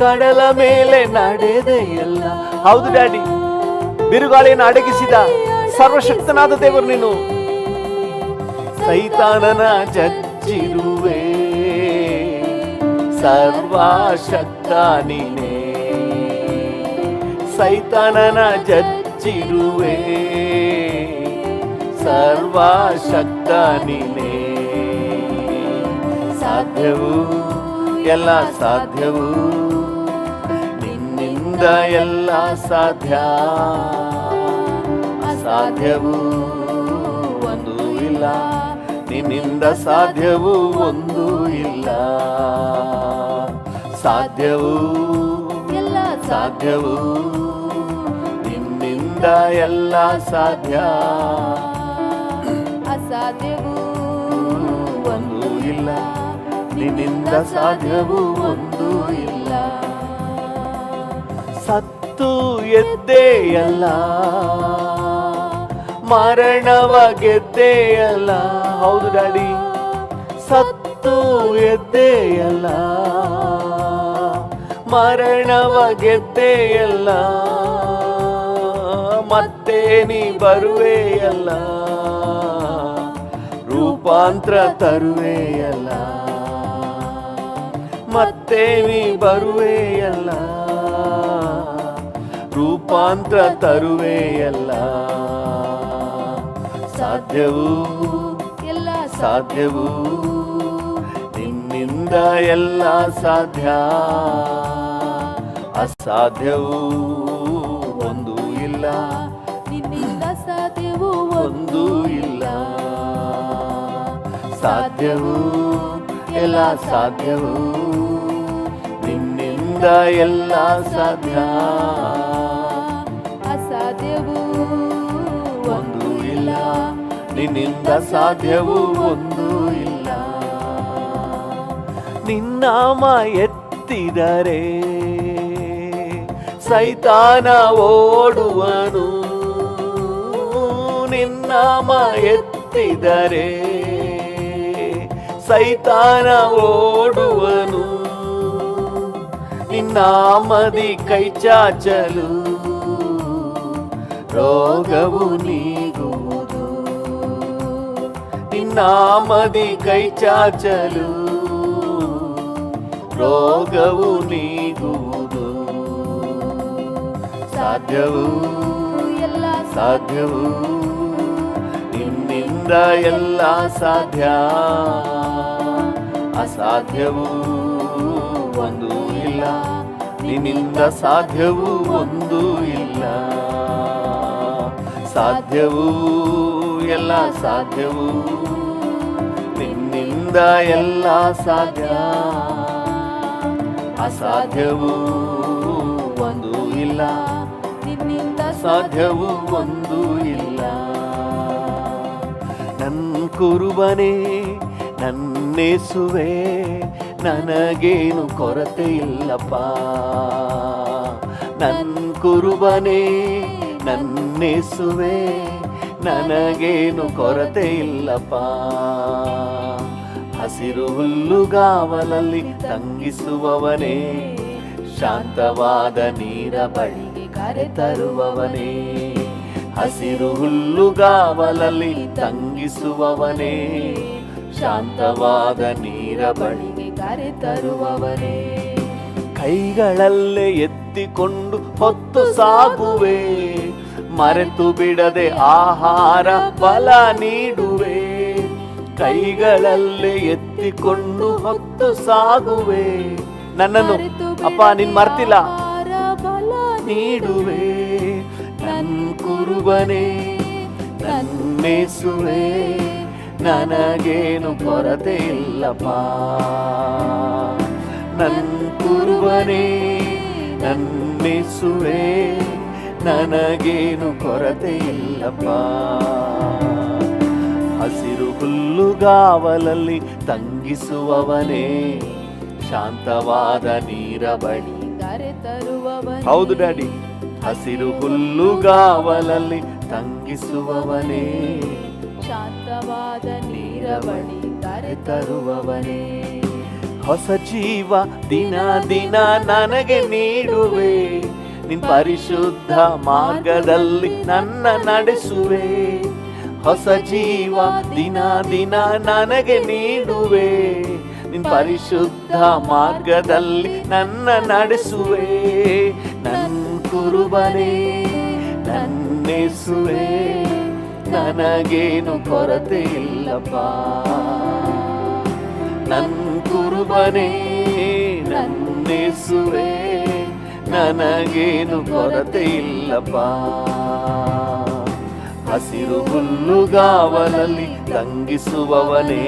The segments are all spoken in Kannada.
ಕಡಲ ಮೇಲೆ ನಡೆದೆಯಲ್ಲ. ಹೌದು ಡ್ಯಾಡಿ, ಬಿರುಗಾಳಿಯನ್ನು ಅಡಗಿಸಿದ ಸರ್ವಶಕ್ತನಾದ ದೇವರು ನೀನು. ಸೈತಾನನ ಜಜ್ಜಿರುವೆ, ಸರ್ವಶಕ್ತ ನೀನೇ. ಸೈತಾನನ ಜಜ್ಜಿರುವೆ, ಸರ್ವಶಕ್ತ ನೀನೇ. ಸಾಧ್ಯವು ಎಲ್ಲ ಸಾಧ್ಯವು, ನಿನ್ನಿಂದ ಎಲ್ಲ ಸಾಧ್ಯ. ಅಸಾಧ್ಯವು ಒಂದು ಇಲ್ಲ, ನಿನ್ನಿಂದ ಸಾಧ್ಯವು ಒಂದು ಇಲ್ಲ. ಸಾಧ್ಯವು ಎಲ್ಲ ಸಾಧ್ಯವು, ನಿನ್ನಿಂದ ಎಲ್ಲ ಸಾಧ್ಯ. ಅಸಾಧ್ಯವು ಒಂದು ಇಲ್ಲ, ನಿನ್ನಿಂದ ಸಾಧ್ಯವು ಒಂದು ಇಲ್ಲ. ಸತ್ತು ಎದ್ದೆಯಲ್ಲ, ಮರಣವ ಗೆದ್ದೆಯಲ್ಲ. ಹೌದು ಡ್ಯಾಡಿ, ಸತ್ತು ಎದ್ದೆಯಲ್ಲ, ಮರಣವ ಗೆದ್ದೆಯಲ್ಲ. ಮತ್ತೆ ನೀ ಬರುವೆಯಲ್ಲ, ರೂಪಾಂತರ ತರುವೆಯಲ್ಲ. ಮತ್ತೆ ನೀ ಬರುವೆಯಲ್ಲ, ರೂಪಾಂತರ ತರುವೆಯಲ್ಲ. ಸಾಧ್ಯವು ಎಲ್ಲ ಸಾಧ್ಯವು, ನಿನ್ನಿಂದ ಎಲ್ಲ ಸಾಧ್ಯ. ಅಸಾಧ್ಯವು ಒಂದು ಇಲ್ಲ, ನಿನ್ನಿಂದ ಸಾಧ್ಯವು ಒಂದು ಇಲ್ಲ. ಸಾಧ್ಯವು ಎಲ್ಲ ಸಾಧ್ಯವು, ನಿನ್ನಿಂದ ಎಲ್ಲ ಸಾಧ್ಯ. ಅಸಾಧ್ಯವು ಒಂದು ಇಲ್ಲ, ನಿನ್ನಿಂದ ಸಾಧ್ಯವು ಒಂದು ಇಲ್ಲ. ನಿನ್ನಾಮ ಎತ್ತಿದರೆ ಸೈತಾನ ಓಡುವನು. ನಿನ್ನಾಮ ಎತ್ತಿದರೆ ಸೈತಾನ ಓಡುವನು. ನಿನ್ನಾಮದಿ ಕೈ ಚಾಚಲು ರೋಗವು ನೀಗುವುದು. ನಿನ್ನಾಮದಿ ಕೈ ಚಾಚಲು ರೋಗವು ನೀಗುವುದು. ಸಾಧ್ಯವು ಎಲ್ಲ ಸಾಧ್ಯವು, ನಿನ್ನಿಂದ ಎಲ್ಲ ಸಾಧ್ಯ. ಅಸಾಧ್ಯವು ಒಂದು ಇಲ್ಲ, ನಿನ್ನಿಂದ ಸಾಧ್ಯವು ಒಂದು ಇಲ್ಲ. ಸಾಧ್ಯವು ಎಲ್ಲ ಸಾಧ್ಯವು, ನಿನ್ನಿಂದ ಎಲ್ಲ ಸಾಧ್ಯ. ಅಸಾಧ್ಯವು ಒಂದು ಇಲ್ಲ, ನಿನ್ನಿಂದ ಸಾಧ್ಯವು ಒಂದು ಇಲ್ಲ. ನನ್ನ ಕುರುಬನೇ ನನ್ನೇಸುವೆ, ನನಗೇನು ಕೊರತೆ ಇಲ್ಲಪ್ಪ. ನನ್ನ ಕುರುಬನೇ ನನ್ನೇಸುವೆ, ನನಗೇನು ಕೊರತೆ ಇಲ್ಲಪ್ಪ. ಹಸಿರು ಹುಲ್ಲುಗಾವಲಲ್ಲಿ ತಂಗಿಸುವವನೇ, ಶಾಂತವಾದ ನೀರ ಬಳಿಗೆ ಕರೆತರುವವನೇ. ಹಸಿರು ಹುಲ್ಲುಗಾವಲಲ್ಲಿ ತಂಗಿಸುವವನೇ, ಶಾಂತವಾದ ನೀರ ಬಳಿಗೆ ಕರೆತರುವವನೇ. ಕೈಗಳಲ್ಲೇ ಎತ್ತಿಕೊಂಡು ಹೊತ್ತು ಸಾಗುವೆ, ಮರೆತು ಬಿಡದೆ ಆಹಾರ ಫಲ ನೀಡುವೆ. ಕೈಗಳಲ್ಲೇ ಎತ್ತಿಕೊಂಡು ಹೊತ್ತು ಸಾಗುವೆ, ನನ್ನನ್ನು ಅಪ್ಪ ನಿನ್ ಮರ್ತಿಲ್ಲ, ನೀಡುವೆ. ನನ್ನ ಕುರುಬನೇ ನನ್ನೇಸುವೆ, ನನಗೇನು ಕೊರತೆ ಇಲ್ಲಪ್ಪ. ನನ್ನ ಕುರುಬನೇ ನನ್ನೇಸುವೆ, ನನಗೇನು ಕೊರತೆ ಇಲ್ಲಪ್ಪ. ಹಸಿರು ಹುಲ್ಲುಗಾವಲಲ್ಲಿ ತಂಗಿಸುವವನೇ, ಶಾಂತವಾದ ನೀರ ಬಳಿ ಕರೆತರುವವನೇ. ಹೌದು ಡ್ಯಾಡಿ, ಹಸಿರು ಹುಲ್ಲುಗಾವಲಲ್ಲಿ ತಂಗಿಸುವವನೇ, ಶಾಂತವಾದ ನೀರ ಬಳಿ ಕರೆತರುವವನೇ. ಹೊಸ ಜೀವ ದಿನ ದಿನ ನನಗೆ ನೀಡುವೆ, ನಿನ್ ಪರಿಶುದ್ಧ ಮಾರ್ಗದಲ್ಲಿ ನನ್ನ ನಡೆಸುವೆ. ಹೊಸ ಜೀವ ದಿನ ದಿನ ನನಗೆ ನೀಡುವೆ, ನಿನ್ ಪರಿಶುದ್ಧ ಮಾರ್ಗದಲ್ಲಿ ನನ್ನ ನಡೆಸುವೆ. ನನ್ ಕುರುಬನೇ ನನ್ನೇಸುವೆ, ನನಗೇನು ಕೊರತೆ ಇಲ್ಲಪ್ಪ. ನನ್ ಕುರುಬನೇ ನನ್ನೇಸುವೆ, ನನಗೇನು ಕೊರತೆ ಇಲ್ಲಪ್ಪ. ಹಸಿರು ಹುಲ್ಲುಗಾವಲಲ್ಲಿ ತಂಗಿಸುವವನೇ,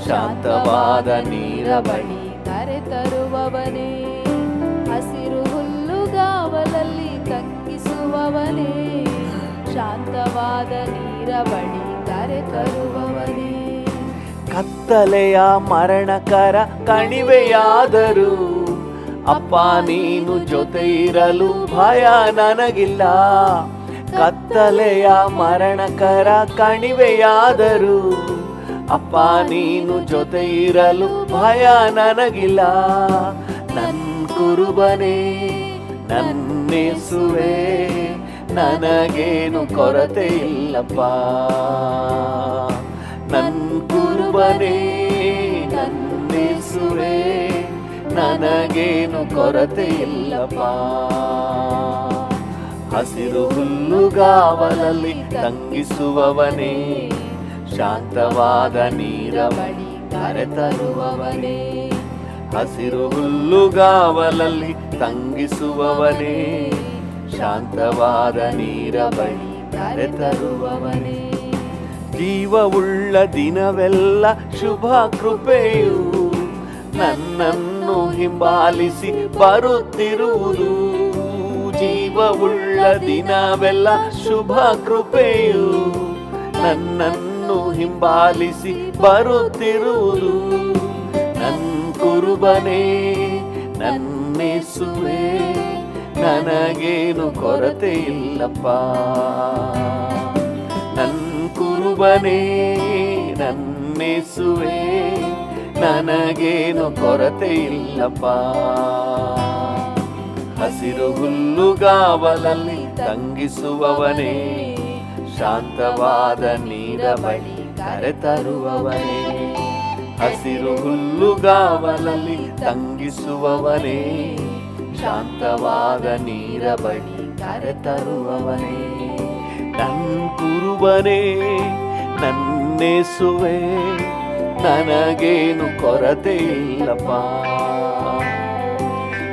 ಶಾಂತವಾದ ನೀರ ಬಳಿ ಕರೆತರುವವನೇ. ಹಸಿರು ಹುಲ್ಲುಗಾವಲಲ್ಲಿ ತಂಗಿಸುವವನೇ, ಶಾಂತವಾದ ನೀರ ಬಳಿ ಕರೆತರುವವನೇ. ಕತ್ತಲೆಯ ಮರಣಕರ ಕಣಿವೆಯಾದರೂ ಅಪ್ಪ ನೀನು ಜೊತೆ ಇರಲು ಭಯ ನನಗಿಲ್ಲ. ಕತ್ತಲೆಯ ಮರಣಕರ ಕಣಿವೆಯಾದರೂ ಅಪ್ಪ ನೀನು ಜೊತೆ ಇರಲು ಭಯ ನನಗಿಲ್ಲ. ನನ್ ಕುರುಬನೇ ನನ್ನೇಸುವೆ, ನನಗೇನು ಕೊರತೆ ಇಲ್ಲಪ್ಪ. ನನ್ ಕುರುಬನೇ ನನ್ನೇಸುವೆ, ನನಗೇನು ಕೊರತೆ ಇಲ್ಲಪ್ಪ. ಹಸಿರು ಹುಲ್ಲುಗಾವಲಲ್ಲಿ ತಂಗಿಸುವವನೇ, ಶಾಂತವಾದ ನೀರ ಬಳಿ ಕರೆತರುವವನೇ. ಹಸಿರು ಹುಲ್ಲುಗಾವಲಲ್ಲಿ ತಂಗಿಸುವವನೇ, ಶಾಂತವಾದ ನೀರ ಬಳಿ ಕರೆತರುವವನೇ. ಜೀವವುಳ್ಳ ದಿನವೆಲ್ಲ ಶುಭ ಕೃಪೆಯು ನನ್ನನ್ನು ಹಿಂಬಾಲಿಸಿ ಬರುತ್ತಿರುವುದು. ಜೀವವುಳ್ಳ ದಿನವೆಲ್ಲ ಶುಭ ಕೃಪೆಯು ನನ್ನನ್ನು ಹಿಂಬಾಲಿಸಿ ಬರುತ್ತಿರುವುದು. ನನ್ ಕುರುಬನೇ ನನ್ನೇಸುವೆ, ನನಗೇನು ಕೊರತೆ ಇಲ್ಲಪ್ಪ. ನನ್ ಕುರುಬನೇ ನನ್ನೇಸುವೆ, ನನಗೇನು ಕೊರತೆ ಇಲ್ಲಪ್ಪ. ಹಸಿರು ಹುಲ್ಲುಗಾವಲಲ್ಲಿ ತಂಗಿಸುವವನೇ, ಶಾಂತವಾದ ನೀರ ಬಳಿ ಕರೆತರುವವನೇ. ಹಸಿರು ಹುಲ್ಲುಗಾವಲಲ್ಲಿ ತಂಗಿಸುವವನೇ, ಶಾಂತವಾದ ನೀರ ಬಳಿ ಕರೆತರುವವನೇ. ನನ್ ಕುರುಬನೇ ನನ್ನೇಸುವೆ, ನನಗೇನು ಕೊರತೆ ಇಲ್ಲಪ್ಪ.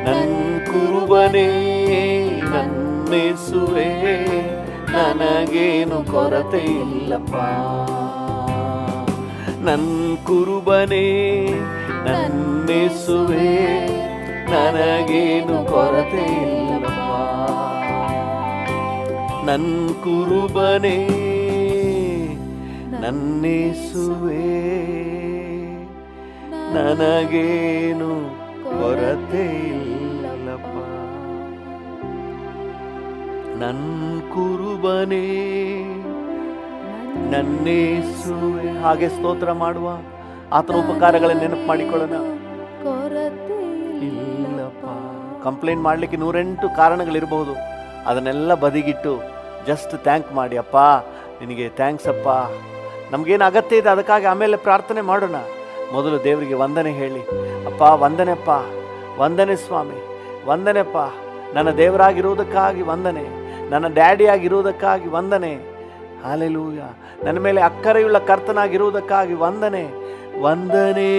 ನನ್ ಕುರುಬನೇ ನನ್ನೇಸುವೆ, ನನಗೇನು ಕೊರತೆ ಇಲ್ಲಪ್ಪ. ನನ್ ಕುರುಬನೇ ನನ್ನೇಸುವೆ, ನನಗೇನು ಕೊರತೆ ಇಲ್ಲಪ್ಪ. ನನ್ ಕುರುಬನೇ ನನ್ನೇಸುವೆ, ನನಗೇನು ಕೊರತೆ ಇಲ್ಲಪ್ಪ. ನನ್ ಕುರುಬನೇ ನನ್ನೇಸುವೆ. ಹಾಗೆ ಸ್ತೋತ್ರ ಮಾಡುವ, ಆತನ ಉಪಕಾರಗಳನ್ನು ನೆನಪು ಮಾಡಿಕೊಳ್ಳೋಣ. ಕೊರತೆ ಇಲ್ಲಪ್ಪ. ಕಂಪ್ಲೇಂಟ್ ಮಾಡಲಿಕ್ಕೆ 108 ಕಾರಣಗಳಿರಬಹುದು. ಅದನ್ನೆಲ್ಲ ಬದಿಗಿಟ್ಟು ಜಸ್ಟ್ ಥ್ಯಾಂಕ್ ಮಾಡಿ, ಅಪ್ಪ ನಿನಗೆ ಥ್ಯಾಂಕ್ಸ್ ಅಪ್ಪ. ನಮಗೇನು ಅಗತ್ಯ ಇದೆ ಅದಕ್ಕಾಗಿ ಆಮೇಲೆ ಪ್ರಾರ್ಥನೆ ಮಾಡೋಣ. ಮೊದಲು ದೇವರಿಗೆ ವಂದನೆ ಹೇಳಿ, ಅಪ್ಪ ವಂದನೆಪ್ಪ, ವಂದನೆ ಸ್ವಾಮಿ, ವಂದನೆಪ್ಪ. ನನ್ನ ದೇವರಾಗಿರುವುದಕ್ಕಾಗಿ ವಂದನೆ, ನನ್ನ ಡ್ಯಾಡಿ ಆಗಿರುವುದಕ್ಕಾಗಿ ವಂದನೆ. ಹಾಲೆಲೂಯ. ನನ್ನ ಮೇಲೆ ಅಕ್ಕರೆಯುಳ್ಳ ಕರ್ತನಾಗಿರುವುದಕ್ಕಾಗಿ ವಂದನೆ, ವಂದನೆ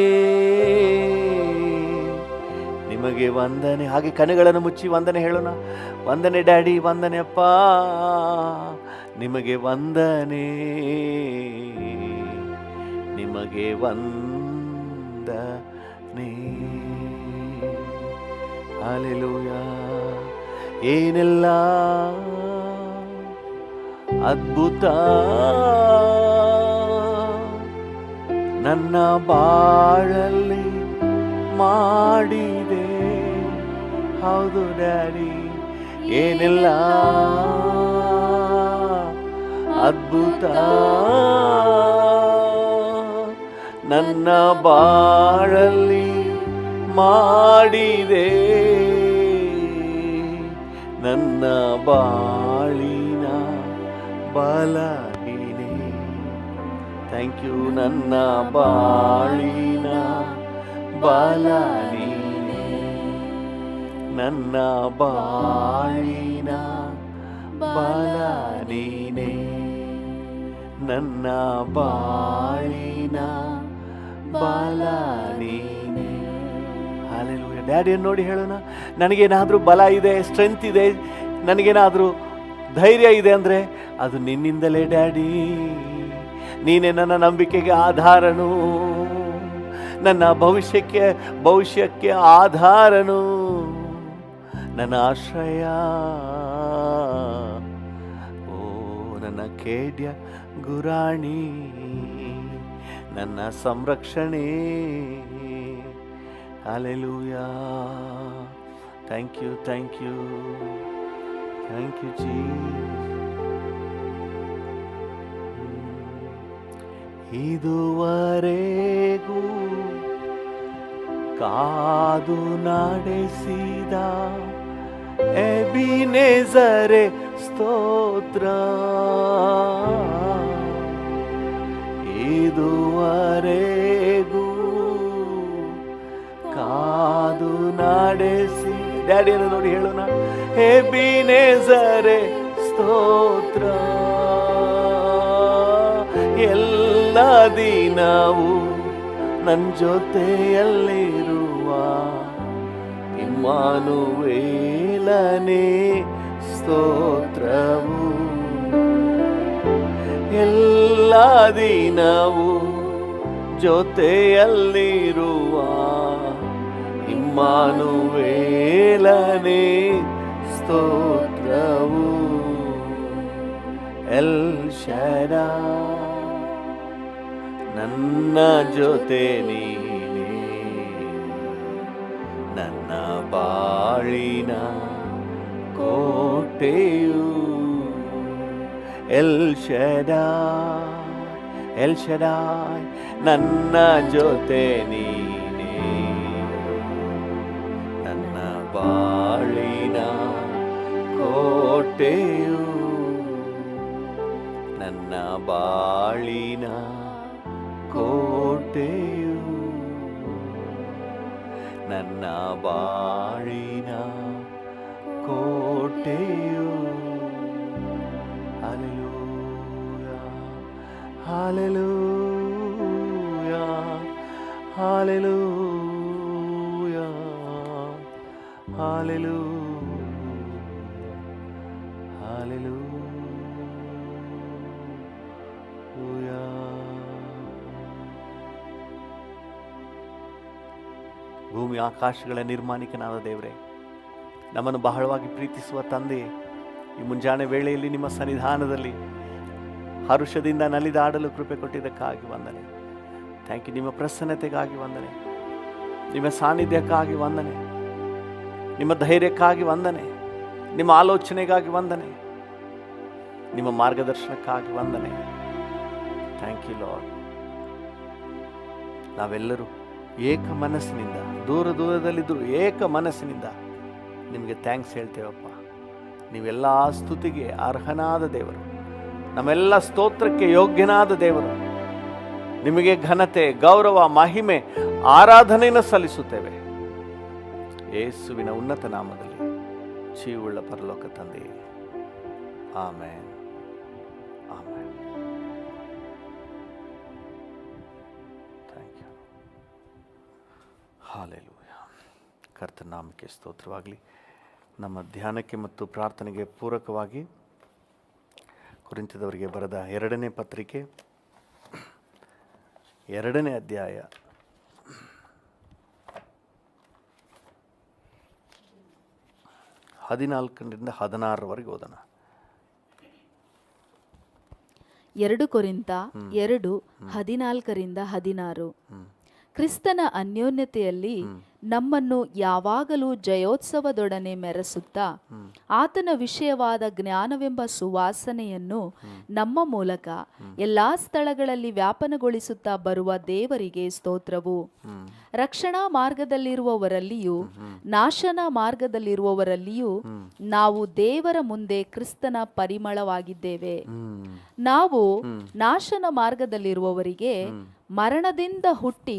ನಿಮಗೆ ವಂದನೆ. ಹಾಗೆ ಕಣ್ಣುಗಳನ್ನು ಮುಚ್ಚಿ ವಂದನೆ ಹೇಳೋಣ. ವಂದನೆ ಡ್ಯಾಡಿ, ವಂದನೆ ಅಪ್ಪ, ನಿಮಗೆ ವಂದನೆ, ನಿಮಗೆ ವಂದನೆ. ಹಾಲೆಲೂಯ. ಏನೆಲ್ಲ ಅದ್ಭುತ ನನ್ನ ಬಾಳಲ್ಲಿ ಮಾಡಿದೆ. ಹೌದು ಡ್ಯಾಡಿ, ಏನೆಲ್ಲ ಅದ್ಭುತ ನನ್ನ ಬಾಳಲ್ಲಿ ಮಾಡಿದೆ ನನ್ನ ಬಾಳಿನ ಬಲ ನೀನೇ. Thank you. ನನ್ನ ಬಾಳಿನ ಬಲ ನೀನೇ, ನನ್ನ ಬಾಳಿನ ಬಲ ನೀನೇ, ನನ್ನ ಬಾಳಿನ ಬಲ ನೀನೇ. ಹಾಲೆಲೂಯಾ. ಡ್ಯಾಡಿಯನ್ನು ನೋಡಿ ಹೇಳೋಣ, ನನಗೇನಾದರೂ ಬಲ ಇದೆ, ಸ್ಟ್ರೆಂತ್ ಇದೆ, ನನಗೇನಾದರೂ ಧೈರ್ಯ ಇದೆ ಅಂದರೆ ಅದು ನಿನ್ನಿಂದಲೇ ಡ್ಯಾಡಿ. ನೀನೇ ನನ್ನ ನಂಬಿಕೆಗೆ ಆಧಾರನು, ನನ್ನ ಭವಿಷ್ಯಕ್ಕೆ ಆಧಾರನು, ನನ್ನ ಆಶ್ರಯ. ಓ ನನ್ನ ಖೇಡ್ಯ ಗುರಾಣಿ, ನನ್ನ ಸಂರಕ್ಷಣೆ. Hallelujah. Thank you, thank you, thank you Jesus. ಇದುವರೆಗೂ ಕಾದು ನಡೆಸಿದ ಎಬಿನೆಜರೆ ಸ್ತೋತ್ರ. ಇದುವರೆಗೂ ಕಾದು ನಡೆಸಿ, ಡ್ಯಾಡಿಯನ್ನು ನೋಡಿ ಹೇಳೋಣ, ಎಬಿನೆಜರೆ ಸ್ತೋತ್ರ. ಎಲ್ಲ ದಿನವೂ ನನ್ನ ಜೊತೆಯಲ್ಲಿರುವ ಇಮ್ಮಾನುವೇಲನೇ ಸ್ತೋತ್ರವು. ಎಲ್ಲ ದಿನವೂ ಜೊತೆಯಲ್ಲಿರುವ ಇಮ್ಮಾನುವೇಲನೇ ಸ್ತೋತ್ರವು. ಎಲ್ ಶಡಾಯ್, ನನ್ನ ಜೊತೆ ನೀನೇ, ನನ್ನ ಬಾಳಿನ ಕೋಟೆಯು. ಎಲ್ ಶಡಾಯ್, ನನ್ನ ಜೊತೆ ನೀನೇ, ನನ್ನ ಬಾಳಿನ ಕೋಟೆಯು, ನನ್ನ ಬಾಳಿನ ಕೋಟೆಯು, ನನ್ನ ಬಾಳಿನ ಕೋಟೆಯು. Hallelujah, hallelujah, hallelujah, hallelujah, hallelujah. ಭೂಮಿ ಆಕಾಶಗಳ ನಿರ್ಮಾಣಿಕನಾದ ದೇವರೇ, ನಮ್ಮನ್ನು ಬಹಳವಾಗಿ ಪ್ರೀತಿಸುವ ತಂದೆ, ಈ ಮುಂಜಾನೆ ವೇಳೆಯಲ್ಲಿ ನಿಮ್ಮ ಸನ್ನಿಧಾನದಲ್ಲಿ ಹರುಷದಿಂದ ನಲಿದಾಡಲು ಕೃಪೆ ಕೊಟ್ಟಿದ್ದಕ್ಕಾಗಿ ವಂದನೆ. Thank you. ನಿಮ್ಮ ಪ್ರಸನ್ನತೆಗಾಗಿ ವಂದನೆ, ನಿಮ್ಮ ಸಾನ್ನಿಧ್ಯಕ್ಕಾಗಿ ವಂದನೆ, ನಿಮ್ಮ ಧೈರ್ಯಕ್ಕಾಗಿ ವಂದನೆ, ನಿಮ್ಮ ಆಲೋಚನೆಗಾಗಿ ವಂದನೆ, ನಿಮ್ಮ ಮಾರ್ಗದರ್ಶನಕ್ಕಾಗಿ ವಂದನೆ. Thank you Lord. ನಾವೆಲ್ಲರೂ ಏಕ ಮನಸ್ಸಿನಿಂದ, ದೂರದಲ್ಲಿದ್ದರೂ ಏಕ ಮನಸ್ಸಿನಿಂದ ನಿಮಗೆ ಥ್ಯಾಂಕ್ಸ್ ಹೇಳ್ತೇವಪ್ಪ. ನೀವೆಲ್ಲ ಸ್ತುತಿಗೆ ಅರ್ಹನಾದ ದೇವರು, ನಮ್ಮೆಲ್ಲ ಸ್ತೋತ್ರಕ್ಕೆ ಯೋಗ್ಯನಾದ ದೇವರು. ನಿಮಗೆ ಘನತೆ, ಗೌರವ, ಮಹಿಮೆ, ಆರಾಧನೆಯನ್ನು ಸಲ್ಲಿಸುತ್ತೇವೆ ಯೇಸುವಿನ ಉನ್ನತ ನಾಮದಲ್ಲಿ. ಜೀವವುಳ್ಳ ಪರಲೋಕ ತಂದೆ, amen, amen. Thank you. Hallelujah. ಕರ್ತನ ನಾಮಕ್ಕೆ ಸ್ತೋತ್ರವಾಗಲಿ. ನಮ್ಮ ಧ್ಯಾನಕ್ಕೆ ಮತ್ತು ಪ್ರಾರ್ಥನೆಗೆ ಪೂರಕವಾಗಿ ಕೊರಿಂಥದವರಿಗೆ ಬರೆದ 2ನೇ ಪತ್ರಿಕೆ 2ನೇ ಅಧ್ಯಾಯ 14ರಿಂದ 16 ಓದೋಣ. 2 ಕೊರಿಂಥ 2:14-16. ಕ್ರಿಸ್ತನ ಅನ್ಯೋನ್ಯತೆಯಲ್ಲಿ ನಮ್ಮನ್ನು ಯಾವಾಗಲೂ ಜಯೋತ್ಸವದೊಡನೆ ಮೆರೆಸುತ್ತಾ ಆತನ ವಿಷಯವಾದ ಜ್ಞಾನವೆಂಬ ಸುವಾಸನೆಯನ್ನು ನಮ್ಮ ಮೂಲಕ ಎಲ್ಲಾ ಸ್ಥಳಗಳಲ್ಲಿ ವ್ಯಾಪನಗೊಳಿಸುತ್ತಾ ಬರುವ ದೇವರಿಗೆ ಸ್ತೋತ್ರವು. ರಕ್ಷಣಾ ಮಾರ್ಗದಲ್ಲಿರುವವರಲ್ಲಿಯೂ ನಾಶನ ಮಾರ್ಗದಲ್ಲಿರುವವರಲ್ಲಿಯೂ ನಾವು ದೇವರ ಮುಂದೆ ಕ್ರಿಸ್ತನ ಪರಿಮಳವಾಗಿದ್ದೇವೆ. ನಾವು ನಾಶನ ಮಾರ್ಗದಲ್ಲಿರುವವರಿಗೆ ಮರಣದಿಂದ ಹುಟ್ಟಿ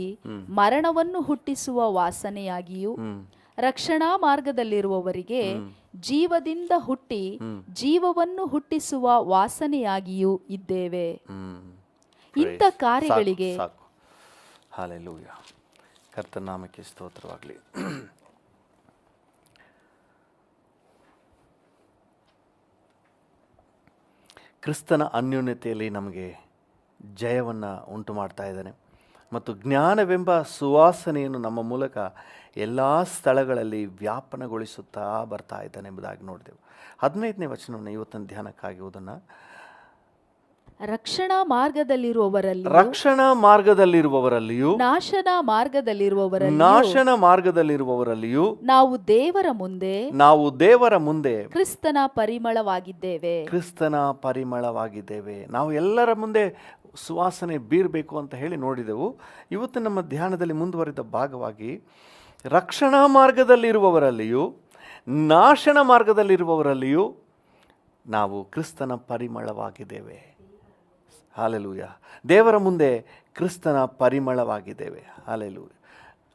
ಮರಣವನ್ನು ಹುಟ್ಟಿಸುವ ವಾಸನೆಯಾಗಿಯೂ, ರಕ್ಷಣಾ ಮಾರ್ಗದಲ್ಲಿರುವವರಿಗೆ ಜೀವದಿಂದ ಹುಟ್ಟಿ ಜೀವವನ್ನು ಹುಟ್ಟಿಸುವ ವಾಸನೆಯಾಗಿಯೂ ಇದ್ದೇವೆ. ಇಂಥ ಕಾರ್ಯಗಳಿಗೆ ಹಲ್ಲೆಲೂಯ. ಕರ್ತನ ನಾಮಕ್ಕೆ ಸ್ತೋತ್ರವಾಗಲಿ. ಕ್ರಿಸ್ತನ ಅನ್ಯೋನ್ಯತೆಯಲ್ಲಿ ನಮಗೆ ಜಯವನ್ನು ಉಂಟು ಮಾಡ್ತಾ ಇದ್ದಾನೆ ಮತ್ತು ಜ್ಞಾನವೆಂಬ ಸುವಾಸನೆಯನ್ನು ನಮ್ಮ ಮೂಲಕ ಎಲ್ಲ ಸ್ಥಳಗಳಲ್ಲಿ ವ್ಯಾಪನಗೊಳಿಸುತ್ತಾ ಬರ್ತಾ ಇದ್ದಾನೆ ಎಂಬುದಾಗಿ ನೋಡಿದೆವು. 15ನೇ ವಚನವನ್ನು ಇವತ್ತಿನ ಧ್ಯಾನಕ್ಕಾಗಿ ಓದೋಣ. ರಕ್ಷಣಾ ಮಾರ್ಗದಲ್ಲಿರುವವರಲ್ಲಿಯೂ ನಾಶನ ಮಾರ್ಗದಲ್ಲಿರುವವರಲ್ಲಿಯೂ ನಾವು ದೇವರ ಮುಂದೆ ಕ್ರಿಸ್ತನ ಪರಿಮಳವಾಗಿದ್ದೇವೆ. ನಾವು ಎಲ್ಲರ ಮುಂದೆ ಸುವಾಸನೆ ಬೀರಬೇಕು ಅಂತ ಹೇಳಿ ನೋಡಿದೆವು. ಇವತ್ತು ನಮ್ಮ ಧ್ಯಾನದಲ್ಲಿ ಮುಂದುವರಿದ ಭಾಗವಾಗಿ ರಕ್ಷಣಾ ಮಾರ್ಗದಲ್ಲಿರುವವರಲ್ಲಿಯೂ ನಾಶನ ಮಾರ್ಗದಲ್ಲಿರುವವರಲ್ಲಿಯೂ ನಾವು ಕ್ರಿಸ್ತನ ಪರಿಮಳವಾಗಿದ್ದೇವೆ. ಹಲ್ಲೆಲೂಯ. ದೇವರ ಮುಂದೆ ಕ್ರಿಸ್ತನ ಪರಿಮಳವಾಗಿದ್ದೇವೆ. ಹಲ್ಲೆಲೂಯ.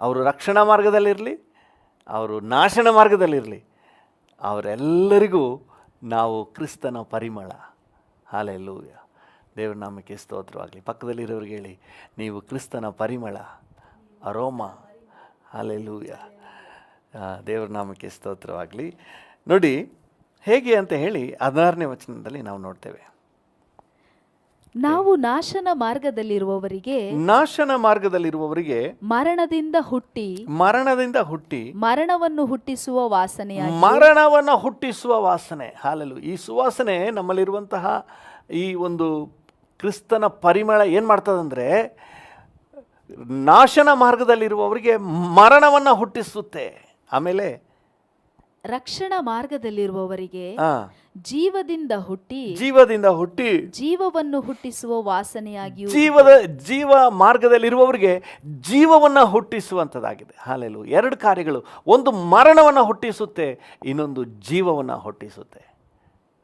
ಅವರು ರಕ್ಷಣಾ ಮಾರ್ಗದಲ್ಲಿರಲಿ, ಅವರು ನಾಶನ ಮಾರ್ಗದಲ್ಲಿರಲಿ, ಅವರೆಲ್ಲರಿಗೂ ನಾವು ಕ್ರಿಸ್ತನ ಪರಿಮಳ. ಹಲ್ಲೆಲೂಯ. ದೇವರ ನಾಮಕ್ಕೆ ಸ್ತೋತ್ರವಾಗಲಿ. ಪಕ್ಕದಲ್ಲಿರೋರಿಗೆ ಹೇಳಿ, ನೀವು ಕ್ರಿಸ್ತನ ಪರಿಮಳ, ಅರೋಮ. ಹಲ್ಲೆಲೂಯ. ದೇವರ ನಾಮಕ್ಕೆ ಸ್ತೋತ್ರವಾಗಲಿ. ನೋಡಿ ಹೇಗೆ ಅಂತ ಹೇಳಿ 16ನೇ ವಚನದಲ್ಲಿ ನಾವು ನೋಡ್ತೇವೆ. ನಾವು ನಾಶನ ಮಾರ್ಗದಲ್ಲಿರುವವರಿಗೆ ಮರಣದಿಂದ ಹುಟ್ಟಿ ಮರಣವನ್ನು ಹುಟ್ಟಿಸುವ ವಾಸನೆ. ಹಾಲೆಲೂಯ. ಈ ಸುವಾಸನೆ ನಮ್ಮಲ್ಲಿರುವಂತಹ ಈ ಒಂದು ಕ್ರಿಸ್ತನ ಪರಿಮಳ ಏನು ಮಾಡ್ತದಂದರೆ, ನಾಶನ ಮಾರ್ಗದಲ್ಲಿರುವವರಿಗೆ ಮರಣವನ್ನು ಹುಟ್ಟಿಸುತ್ತೆ. ಆಮೇಲೆ ರಕ್ಷಣಾ ಮಾರ್ಗದಲ್ಲಿರುವವರಿಗೆ ಜೀವದಿಂದ ಹುಟ್ಟಿ ಜೀವವನ್ನು ಹುಟ್ಟಿಸುವ ವಾಸನೆಯಾಗಿಯೂ, ಜೀವ ಮಾರ್ಗದಲ್ಲಿರುವವರಿಗೆ ಜೀವವನ್ನು ಹುಟ್ಟಿಸುವಂಥದ್ದಾಗಿದೆ. ಹಲ್ಲೆಲೂಯ. 2 ಕಾರ್ಯಗಳು, ಒಂದು ಮರಣವನ್ನು ಹುಟ್ಟಿಸುತ್ತೆ, ಇನ್ನೊಂದು ಜೀವವನ್ನು ಹುಟ್ಟಿಸುತ್ತೆ.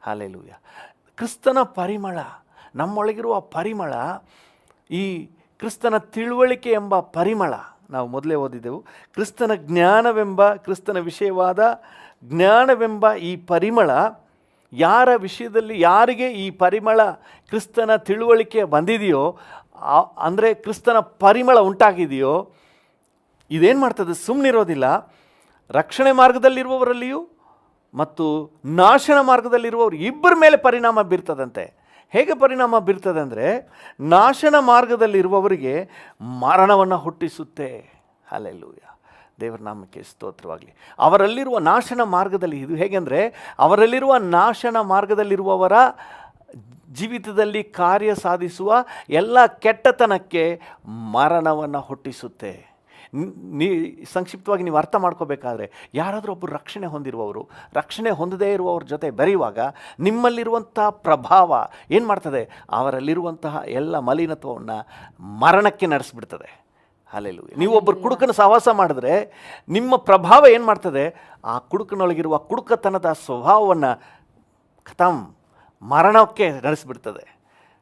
ಹಲ್ಲೆಲೂಯ. ಕ್ರಿಸ್ತನ ಪರಿಮಳ, ನಮ್ಮೊಳಗಿರುವ ಪರಿಮಳ, ಈ ಕ್ರಿಸ್ತನ ತಿಳುವಳಿಕೆ ಎಂಬ ಪರಿಮಳ. ನಾವು ಮೊದಲೇ ಓದಿದೆವು, ಕ್ರಿಸ್ತನ ವಿಷಯವಾದ ಜ್ಞಾನವೆಂಬ ಈ ಪರಿಮಳ ಯಾರ ವಿಷಯದಲ್ಲಿ, ಯಾರಿಗೆ ಈ ಪರಿಮಳ ಕ್ರಿಸ್ತನ ತಿಳುವಳಿಕೆ ಬಂದಿದೆಯೋ, ಅಂದರೆ ಕ್ರಿಸ್ತನ ಪರಿಮಳ ಉಂಟಾಗಿದೆಯೋ, ಇದೇನು ಮಾಡ್ತದೆ, ಸುಮ್ಮನಿರೋದಿಲ್ಲ. ರಕ್ಷಣೆ ಮಾರ್ಗದಲ್ಲಿರುವವರಲ್ಲಿಯೂ ಮತ್ತು ನಾಶನ ಮಾರ್ಗದಲ್ಲಿರುವವರು ಇಬ್ಬರ ಮೇಲೆ ಪರಿಣಾಮ ಬೀರ್ತದಂತೆ. ಹೇಗೆ ಪರಿಣಾಮ ಬೀರ್ತದೆ ಅಂದರೆ, ನಾಶನ ಮಾರ್ಗದಲ್ಲಿರುವವರಿಗೆ ಮರಣವನ್ನು ಹುಟ್ಟಿಸುತ್ತೆ. ಹಲ್ಲೆಲೂಯ. ದೇವರ ನಾಮಕ್ಕೆ ಸ್ತೋತ್ರವಾಗಲಿ. ಅವರಲ್ಲಿರುವ ನಾಶನ ಮಾರ್ಗದಲ್ಲಿ, ಇದು ಹೇಗೆಂದರೆ, ಅವರಲ್ಲಿರುವ ನಾಶನ ಮಾರ್ಗದಲ್ಲಿರುವವರ ಜೀವಿತದಲ್ಲಿ ಕಾರ್ಯ ಸಾಧಿಸುವ ಎಲ್ಲ ಕೆಟ್ಟತನಕ್ಕೆ ಮರಣವನ್ನು ಹುಟ್ಟಿಸುತ್ತೆ. ಸಂಕ್ಷಿಪ್ತವಾಗಿ ನೀವು ಅರ್ಥ ಮಾಡ್ಕೋಬೇಕಾದ್ರೆ, ಯಾರಾದರೂ ಒಬ್ಬರು ರಕ್ಷಣೆ ಹೊಂದಿರುವವರು ರಕ್ಷಣೆ ಹೊಂದದೇ ಇರುವವ್ರ ಜೊತೆ ಬೆರೆಯುವಾಗ ನಿಮ್ಮಲ್ಲಿರುವಂಥ ಪ್ರಭಾವ ಏನು ಮಾಡ್ತದೆ, ಅವರಲ್ಲಿರುವಂತಹ ಎಲ್ಲ ಮಲಿನತ್ವವನ್ನು ಮರಣಕ್ಕೆ ನಡೆಸಿಬಿಡ್ತದೆ. ಹಲ್ಲೆಲೂಯ. ನೀವು ಒಬ್ಬರು ಕುಡುಕನ ಸಹವಾಸ ಮಾಡಿದ್ರೆ ನಿಮ್ಮ ಪ್ರಭಾವ ಏನು ಮಾಡ್ತದೆ, ಆ ಕುಡುಕನೊಳಗಿರುವ ಕುಡುಕತನದ ಸ್ವಭಾವವನ್ನು ಮರಣಕ್ಕೆ ನಡೆಸಿಬಿಡ್ತದೆ.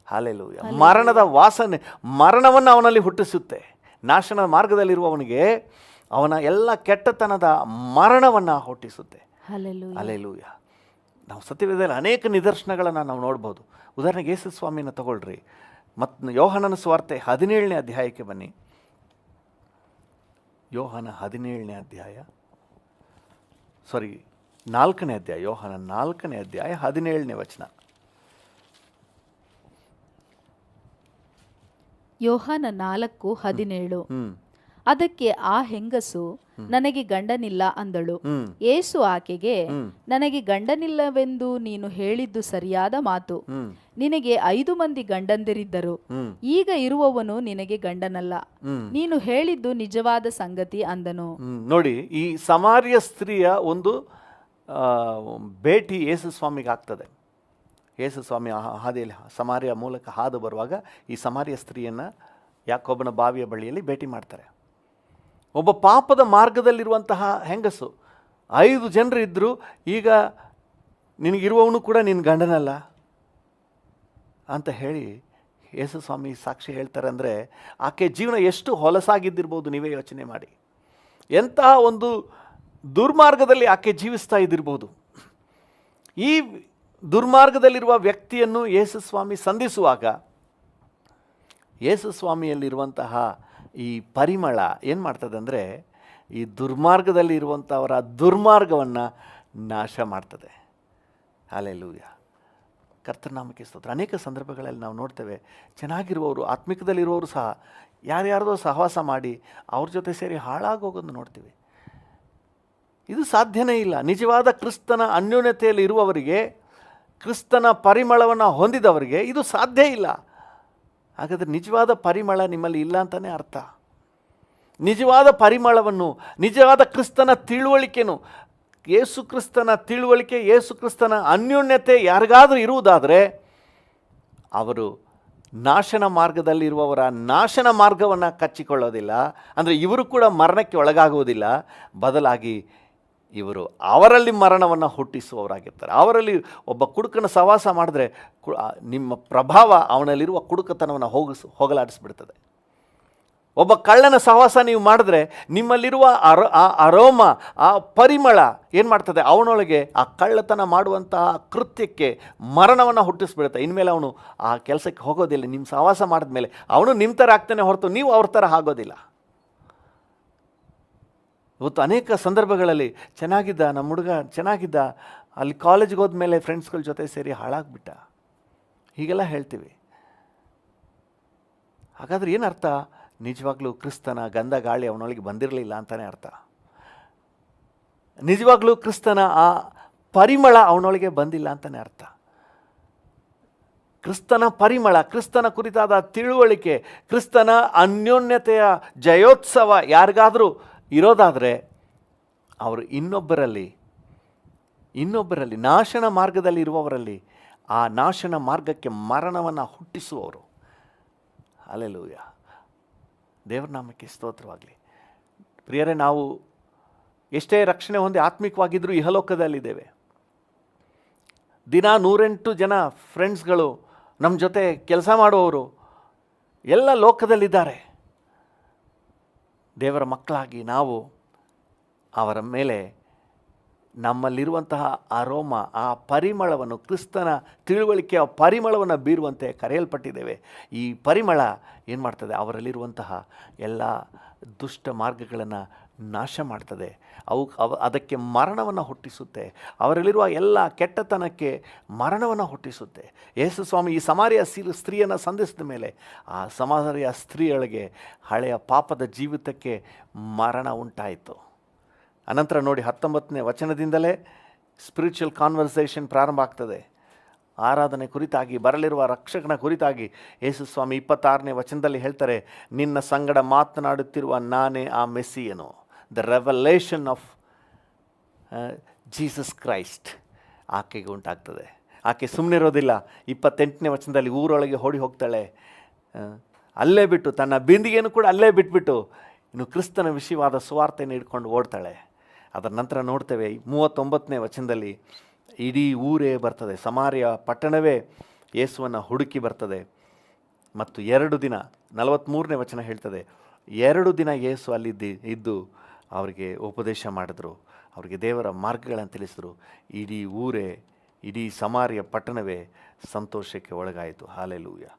ಹಲ್ಲೆಲೂಯ. ಮರಣದ ವಾಸನೆ, ಮರಣವನ್ನು ಅವನಲ್ಲಿ ಹುಟ್ಟಿಸುತ್ತೆ. ನಾಶನ ಮಾರ್ಗದಲ್ಲಿರುವವನಿಗೆ ಅವನ ಎಲ್ಲ ಕೆಟ್ಟತನದ ಮರಣವನ್ನು ಹುಟ್ಟಿಸುತ್ತೆ. ಹಲ್ಲೆಲೂಯ. ನಾವು ಸತ್ಯವೇದದಲ್ಲಿ ಅನೇಕ ನಿದರ್ಶನಗಳನ್ನು ನಾವು ನೋಡ್ಬೋದು. ಉದಾಹರಣೆಗೆ ಯೇಸು ಸ್ವಾಮಿನ ತಗೊಳ್ರಿ. ಮತ್ತು ಯೋಹಾನನ ಸುವಾರ್ತೆ 17ನೇ ಅಧ್ಯಾಯಕ್ಕೆ ಬನ್ನಿ. ಯೋಹಾನ 17ನೇ ಅಧ್ಯಾಯ, 4ನೇ ಅಧ್ಯಾಯ, ಯೋಹಾನ 4ನೇ ಅಧ್ಯಾಯ 17ನೇ ವಚನ. ಯೋಹಾನ 4:17. ಅದಕ್ಕೆ ಆ ಹೆಂಗಸು, ನನಗೆ ಗಂಡನಿಲ್ಲ ಅಂದಳು. ಯೇಸು ಆಕೆಗೆ, ನನಗೆ ಗಂಡನಿಲ್ಲವೆಂದು ನೀನು ಹೇಳಿದ್ದು ಸರಿಯಾದ ಮಾತು. ನಿನಗೆ 5 ಮಂದಿ ಗಂಡಂದಿರಿದ್ದರು, ಈಗ ಇರುವವನು ನಿನಗೆ ಗಂಡನಲ್ಲ. ನೀನು ಹೇಳಿದ್ದು ನಿಜವಾದ ಸಂಗತಿ ಅಂದನು. ನೋಡಿ, ಈ ಸಮಾರ್ಯ ಸ್ತ್ರೀಯ ಒಂದು ಭೇಟಿ ಯೇಸು ಸ್ವಾಮಿಗೆ ಆಗ್ತದೆ. ಯೇಸು ಸ್ವಾಮಿ ಹಾದಿಯಲ್ಲಿ ಸಮಾರ್ಯ ಮೂಲಕ ಹಾದು ಬರುವಾಗ ಈ ಸಮಾರ್ಯ ಸ್ತ್ರೀಯನ್ನು ಯಾಕೋಬನ ಬಾವಿಯ ಬಳಿಯಲ್ಲಿ ಭೇಟಿ ಮಾಡ್ತಾರೆ. ಒಬ್ಬ ಪಾಪದ ಮಾರ್ಗದಲ್ಲಿರುವಂತಹ ಹೆಂಗಸು, 5 ಜನರು ಇದ್ದರು, ಈಗ ನಿನಗಿರುವವನು ಕೂಡ ನಿನ್ನ ಗಂಡನಲ್ಲ ಅಂತ ಹೇಳಿ ಯೇಸು ಸ್ವಾಮಿ ಸಾಕ್ಷಿ ಹೇಳ್ತಾರೆ. ಅಂದರೆ ಆಕೆ ಜೀವನ ಎಷ್ಟು ಹೊಲಸಾಗಿದ್ದಿರ್ಬೋದು ನೀವೇ ಯೋಚನೆ ಮಾಡಿ. ಎಂತಹ ಒಂದು ದುರ್ಮಾರ್ಗದಲ್ಲಿ ಆಕೆ ಜೀವಿಸ್ತಾ ಇದ್ದಿರ್ಬೋದು. ಈ ದುರ್ಮಾರ್ಗದಲ್ಲಿರುವ ವ್ಯಕ್ತಿಯನ್ನು ಯೇಸು ಸ್ವಾಮಿ ಸಂಧಿಸುವಾಗ ಯೇಸು ಸ್ವಾಮಿಯಲ್ಲಿರುವಂತಹ ಈ ಪರಿಮಳ ಏನು ಮಾಡ್ತದೆ ಅಂದರೆ ಈ ದುರ್ಮಾರ್ಗದಲ್ಲಿ ಇರುವಂಥವರ ದುರ್ಮಾರ್ಗವನ್ನು ನಾಶ ಮಾಡ್ತದೆ. ಹಲ್ಲೆಲೂಯಾ, ಕರ್ತನಾಮಕ್ಕೆ ಸ್ತೋತ್ರ. ಅನೇಕ ಸಂದರ್ಭಗಳಲ್ಲಿ ನಾವು ನೋಡ್ತೇವೆ, ಚೆನ್ನಾಗಿರುವವರು, ಆತ್ಮಿಕದಲ್ಲಿರುವವರು ಸಹ ಯಾರ್ಯಾರ್ದೋ ಸಹವಾಸ ಮಾಡಿ ಅವ್ರ ಜೊತೆ ಸೇರಿ ಹಾಳಾಗೋಗೋದು ನೋಡ್ತೀವಿ. ಇದು ಸಾಧ್ಯನೇ ಇಲ್ಲ. ನಿಜವಾದ ಕ್ರಿಸ್ತನ ಅನ್ಯೋನ್ಯತೆಯಲ್ಲಿ ಇರುವವರಿಗೆ, ಕ್ರಿಸ್ತನ ಪರಿಮಳವನ್ನು ಹೊಂದಿದವರಿಗೆ ಇದು ಸಾಧ್ಯ ಇಲ್ಲ. ಹಾಗಾದರೆ ನಿಜವಾದ ಪರಿಮಳ ನಿಮ್ಮಲ್ಲಿ ಇಲ್ಲ ಅಂತಲೇ ಅರ್ಥ. ನಿಜವಾದ ಪರಿಮಳವನ್ನು, ನಿಜವಾದ ಕ್ರಿಸ್ತನ ತಿಳುವಳಿಕೆನು, ಯೇಸು ಕ್ರಿಸ್ತನ ತಿಳುವಳಿಕೆ, ಯೇಸು ಕ್ರಿಸ್ತನ ಅನ್ಯೋನ್ಯತೆ ಯಾರಿಗಾದರೂ ಇರುವುದಾದರೆ ಅವರು ನಾಶನ ಮಾರ್ಗದಲ್ಲಿರುವವರ ನಾಶನ ಮಾರ್ಗವನ್ನು ಕಚ್ಚಿಕೊಳ್ಳೋದಿಲ್ಲ. ಅಂದರೆ ಇವರು ಕೂಡ ಮರಣಕ್ಕೆ ಒಳಗಾಗುವುದಿಲ್ಲ, ಬದಲಾಗಿ ಇವರು ಅವರಲ್ಲಿ ಮರಣವನ್ನು ಹುಟ್ಟಿಸುವವರಾಗಿರ್ತಾರೆ. ಅವರಲ್ಲಿ ಒಬ್ಬ ಕುಡುಕನ ಸಹವಾಸ ಮಾಡಿದ್ರೆ ನಿಮ್ಮ ಪ್ರಭಾವ ಅವನಲ್ಲಿರುವ ಕುಡುಕತನವನ್ನು ಹೋಗಲಾಡಿಸ್ಬಿಡ್ತದೆ. ಒಬ್ಬ ಕಳ್ಳನ ಸಹವಾಸ ನೀವು ಮಾಡಿದ್ರೆ ನಿಮ್ಮಲ್ಲಿರುವ ಆ ಅರೋಮ, ಆ ಪರಿಮಳ ಏನು ಮಾಡ್ತದೆ, ಅವನೊಳಗೆ ಆ ಕಳ್ಳತನ ಮಾಡುವಂತಹ ಕೃತ್ಯಕ್ಕೆ ಮರಣವನ್ನು ಹುಟ್ಟಿಸ್ಬಿಡುತ್ತೆ. ಇನ್ಮೇಲೆ ಅವನು ಆ ಕೆಲಸಕ್ಕೆ ಹೋಗೋದಿಲ್ಲ. ನಿಮ್ಮ ಸಹವಾಸ ಮಾಡಿದ ಮೇಲೆ ಅವನು ನಿಮ್ಮ ಥರ ಆಗ್ತಾನೆ ಹೊರತು ನೀವು ಅವ್ರ ಥರ ಆಗೋದಿಲ್ಲ. ಇವತ್ತು ಅನೇಕ ಸಂದರ್ಭಗಳಲ್ಲಿ ಚೆನ್ನಾಗಿದ್ದ ನಮ್ಮ ಹುಡುಗ ಚೆನ್ನಾಗಿದ್ದ, ಅಲ್ಲಿ ಕಾಲೇಜ್ಗೆ ಹೋದ್ಮೇಲೆ ಫ್ರೆಂಡ್ಸ್ಗಳ ಜೊತೆ ಸೇರಿ ಹಾಳಾಗ್ಬಿಟ್ಟ, ಹೀಗೆಲ್ಲ ಹೇಳ್ತೀವಿ. ಹಾಗಾದ್ರೆ ಏನರ್ಥ? ನಿಜವಾಗ್ಲೂ ಕ್ರಿಸ್ತನ ಗಂಧ ಗಾಳಿ ಅವನೊಳಗೆ ಬಂದಿರಲಿಲ್ಲ ಅಂತಲೇ ಅರ್ಥ. ನಿಜವಾಗ್ಲೂ ಕ್ರಿಸ್ತನ ಆ ಪರಿಮಳ ಅವನೊಳಗೆ ಬಂದಿಲ್ಲ ಅಂತಲೇ ಅರ್ಥ. ಕ್ರಿಸ್ತನ ಪರಿಮಳ, ಕ್ರಿಸ್ತನ ಕುರಿತಾದ ತಿಳುವಳಿಕೆ, ಕ್ರಿಸ್ತನ ಅನ್ಯೋನ್ಯತೆಯ ಜಯೋತ್ಸವ ಯಾರಿಗಾದರೂ ಇರೋದಾದರೆ ಅವರು ಇನ್ನೊಬ್ಬರಲ್ಲಿ ನಾಶನ ಮಾರ್ಗದಲ್ಲಿ ಇರುವವರಲ್ಲಿ ಆ ನಾಶನ ಮಾರ್ಗಕ್ಕೆ ಮರಣವನ್ನು ಹುಟ್ಟಿಸುವವರು. ಹಲ್ಲೆಲೂಯಾ, ದೇವರ ನಾಮಕ್ಕೆ ಸ್ತೋತ್ರವಾಗಲಿ. ಪ್ರಿಯರೇ, ನಾವು ಎಷ್ಟೇ ರಕ್ಷಣೆ ಹೊಂದಿ ಆತ್ಮಿಕವಾಗಿದ್ದರೂ ಇಹಲೋಕದಲ್ಲಿದ್ದೇವೆ. ದಿನ 108 ಜನ ಫ್ರೆಂಡ್ಸ್ಗಳು ನಮ್ಮ ಜೊತೆ ಕೆಲಸ ಮಾಡುವವರು ಎಲ್ಲ ಲೋಕದಲ್ಲಿದ್ದಾರೆ. ದೇವರ ಮಕ್ಕಳಾಗಿ ನಾವು ಅವರ ಮೇಲೆ ನಮ್ಮಲ್ಲಿರುವಂತಹ ಅರೋಮ, ಆ ಪರಿಮಳವನ್ನು, ಕ್ರಿಸ್ತನ ತಿಳುವಳಿಕೆಯ ಪರಿಮಳವನ್ನು ಬೀರುವಂತೆ ಕರೆಯಲ್ಪಟ್ಟಿದ್ದೇವೆ. ಈ ಪರಿಮಳ ಏನು ಮಾಡ್ತದೆ? ಅವರಲ್ಲಿರುವಂತಹ ಎಲ್ಲ ದುಷ್ಟ ಮಾರ್ಗಗಳನ್ನು ನಾಶ ಮಾಡ್ತದೆ. ಅದಕ್ಕೆ ಮರಣವನ್ನು ಹುಟ್ಟಿಸುತ್ತೆ. ಅವರಲ್ಲಿರುವ ಎಲ್ಲ ಕೆಟ್ಟತನಕ್ಕೆ ಮರಣವನ್ನು ಹುಟ್ಟಿಸುತ್ತೆ. ಯೇಸು ಸ್ವಾಮಿ ಈ ಸಮಾರ್ಯ ಸ್ತ್ರೀಯನ್ನು ಸಂಧಿಸಿದ ಮೇಲೆ ಆ ಸಮಾರ್ಯ ಸ್ತ್ರೀಯೊಳಗೆ ಹಳೆಯ ಪಾಪದ ಜೀವಿತಕ್ಕೆ ಮರಣ ಉಂಟಾಯಿತು. ಅನಂತರ ನೋಡಿ 19ನೇ ವಚನದಿಂದಲೇ ಸ್ಪಿರಿಚುವಲ್ ಕಾನ್ವರ್ಸೇಷನ್ ಪ್ರಾರಂಭ ಆಗ್ತದೆ. ಆರಾಧನೆ ಕುರಿತಾಗಿ, ಬರಲಿರುವ ರಕ್ಷಕನ ಕುರಿತಾಗಿ ಯೇಸು ಸ್ವಾಮಿ 26ನೇ ವಚನದಲ್ಲಿ ಹೇಳ್ತಾರೆ, ನಿನ್ನ ಸಂಗಡ ಮಾತನಾಡುತ್ತಿರುವ ನಾನೇ ಆ ಮೆಸ್ಸಿಯನು. The revelation of Jesus Christ ಆಕೆಗೆ ಉಂಟಾಗ್ತದೆ. ಆಕೆ ಸುಮ್ಮನೆ ಇರೋದಿಲ್ಲ. 28ನೇ ವಚನದಲ್ಲಿ ಊರೊಳಗೆ ಓಡಿ ಹೋಗ್ತಾಳೆ. ಅಲ್ಲೇ ಬಿಟ್ಟು ತನ್ನ ಬಿಂದಿಗೆಯನ್ನು ಕೂಡ ಅಲ್ಲೇ ಬಿಟ್ಬಿಟ್ಟು ಇನ್ನು ಕ್ರಿಸ್ತನ ವಿಷಯವಾದ ಸುವಾರ್ತೆಯನ್ನು ಹಿಡ್ಕೊಂಡು ಓಡ್ತಾಳೆ. ಅದರ ನಂತರ ನೋಡ್ತೇವೆ 39ನೇ ವಚನದಲ್ಲಿ ಇಡೀ ಊರೇ ಬರ್ತದೆ, ಸಮಾರ್ಯ ಪಟ್ಟಣವೇ ಯೇಸುವನ್ನು ಹುಡುಕಿ ಬರ್ತದೆ. ಮತ್ತು 2 ದಿನ, 43ನೇ ವಚನ ಹೇಳ್ತದೆ, 2 ದಿನ ಯೇಸು ಇದ್ದು ಅವರಿಗೆ ಉಪದೇಶ ಮಾಡಿದ್ರು, ಅವರಿಗೆ ದೇವರ ಮಾರ್ಗಗಳನ್ನು ತಿಳಿಸಿದ್ರು. ಇಡೀ ಊರೇ, ಇಡೀ ಸಮಾರ್ಯ ಪಟ್ಟಣವೇ ಸಂತೋಷಕ್ಕೆ ಒಳಗಾಯಿತು. ಹಲ್ಲೆಲೂಯಾ,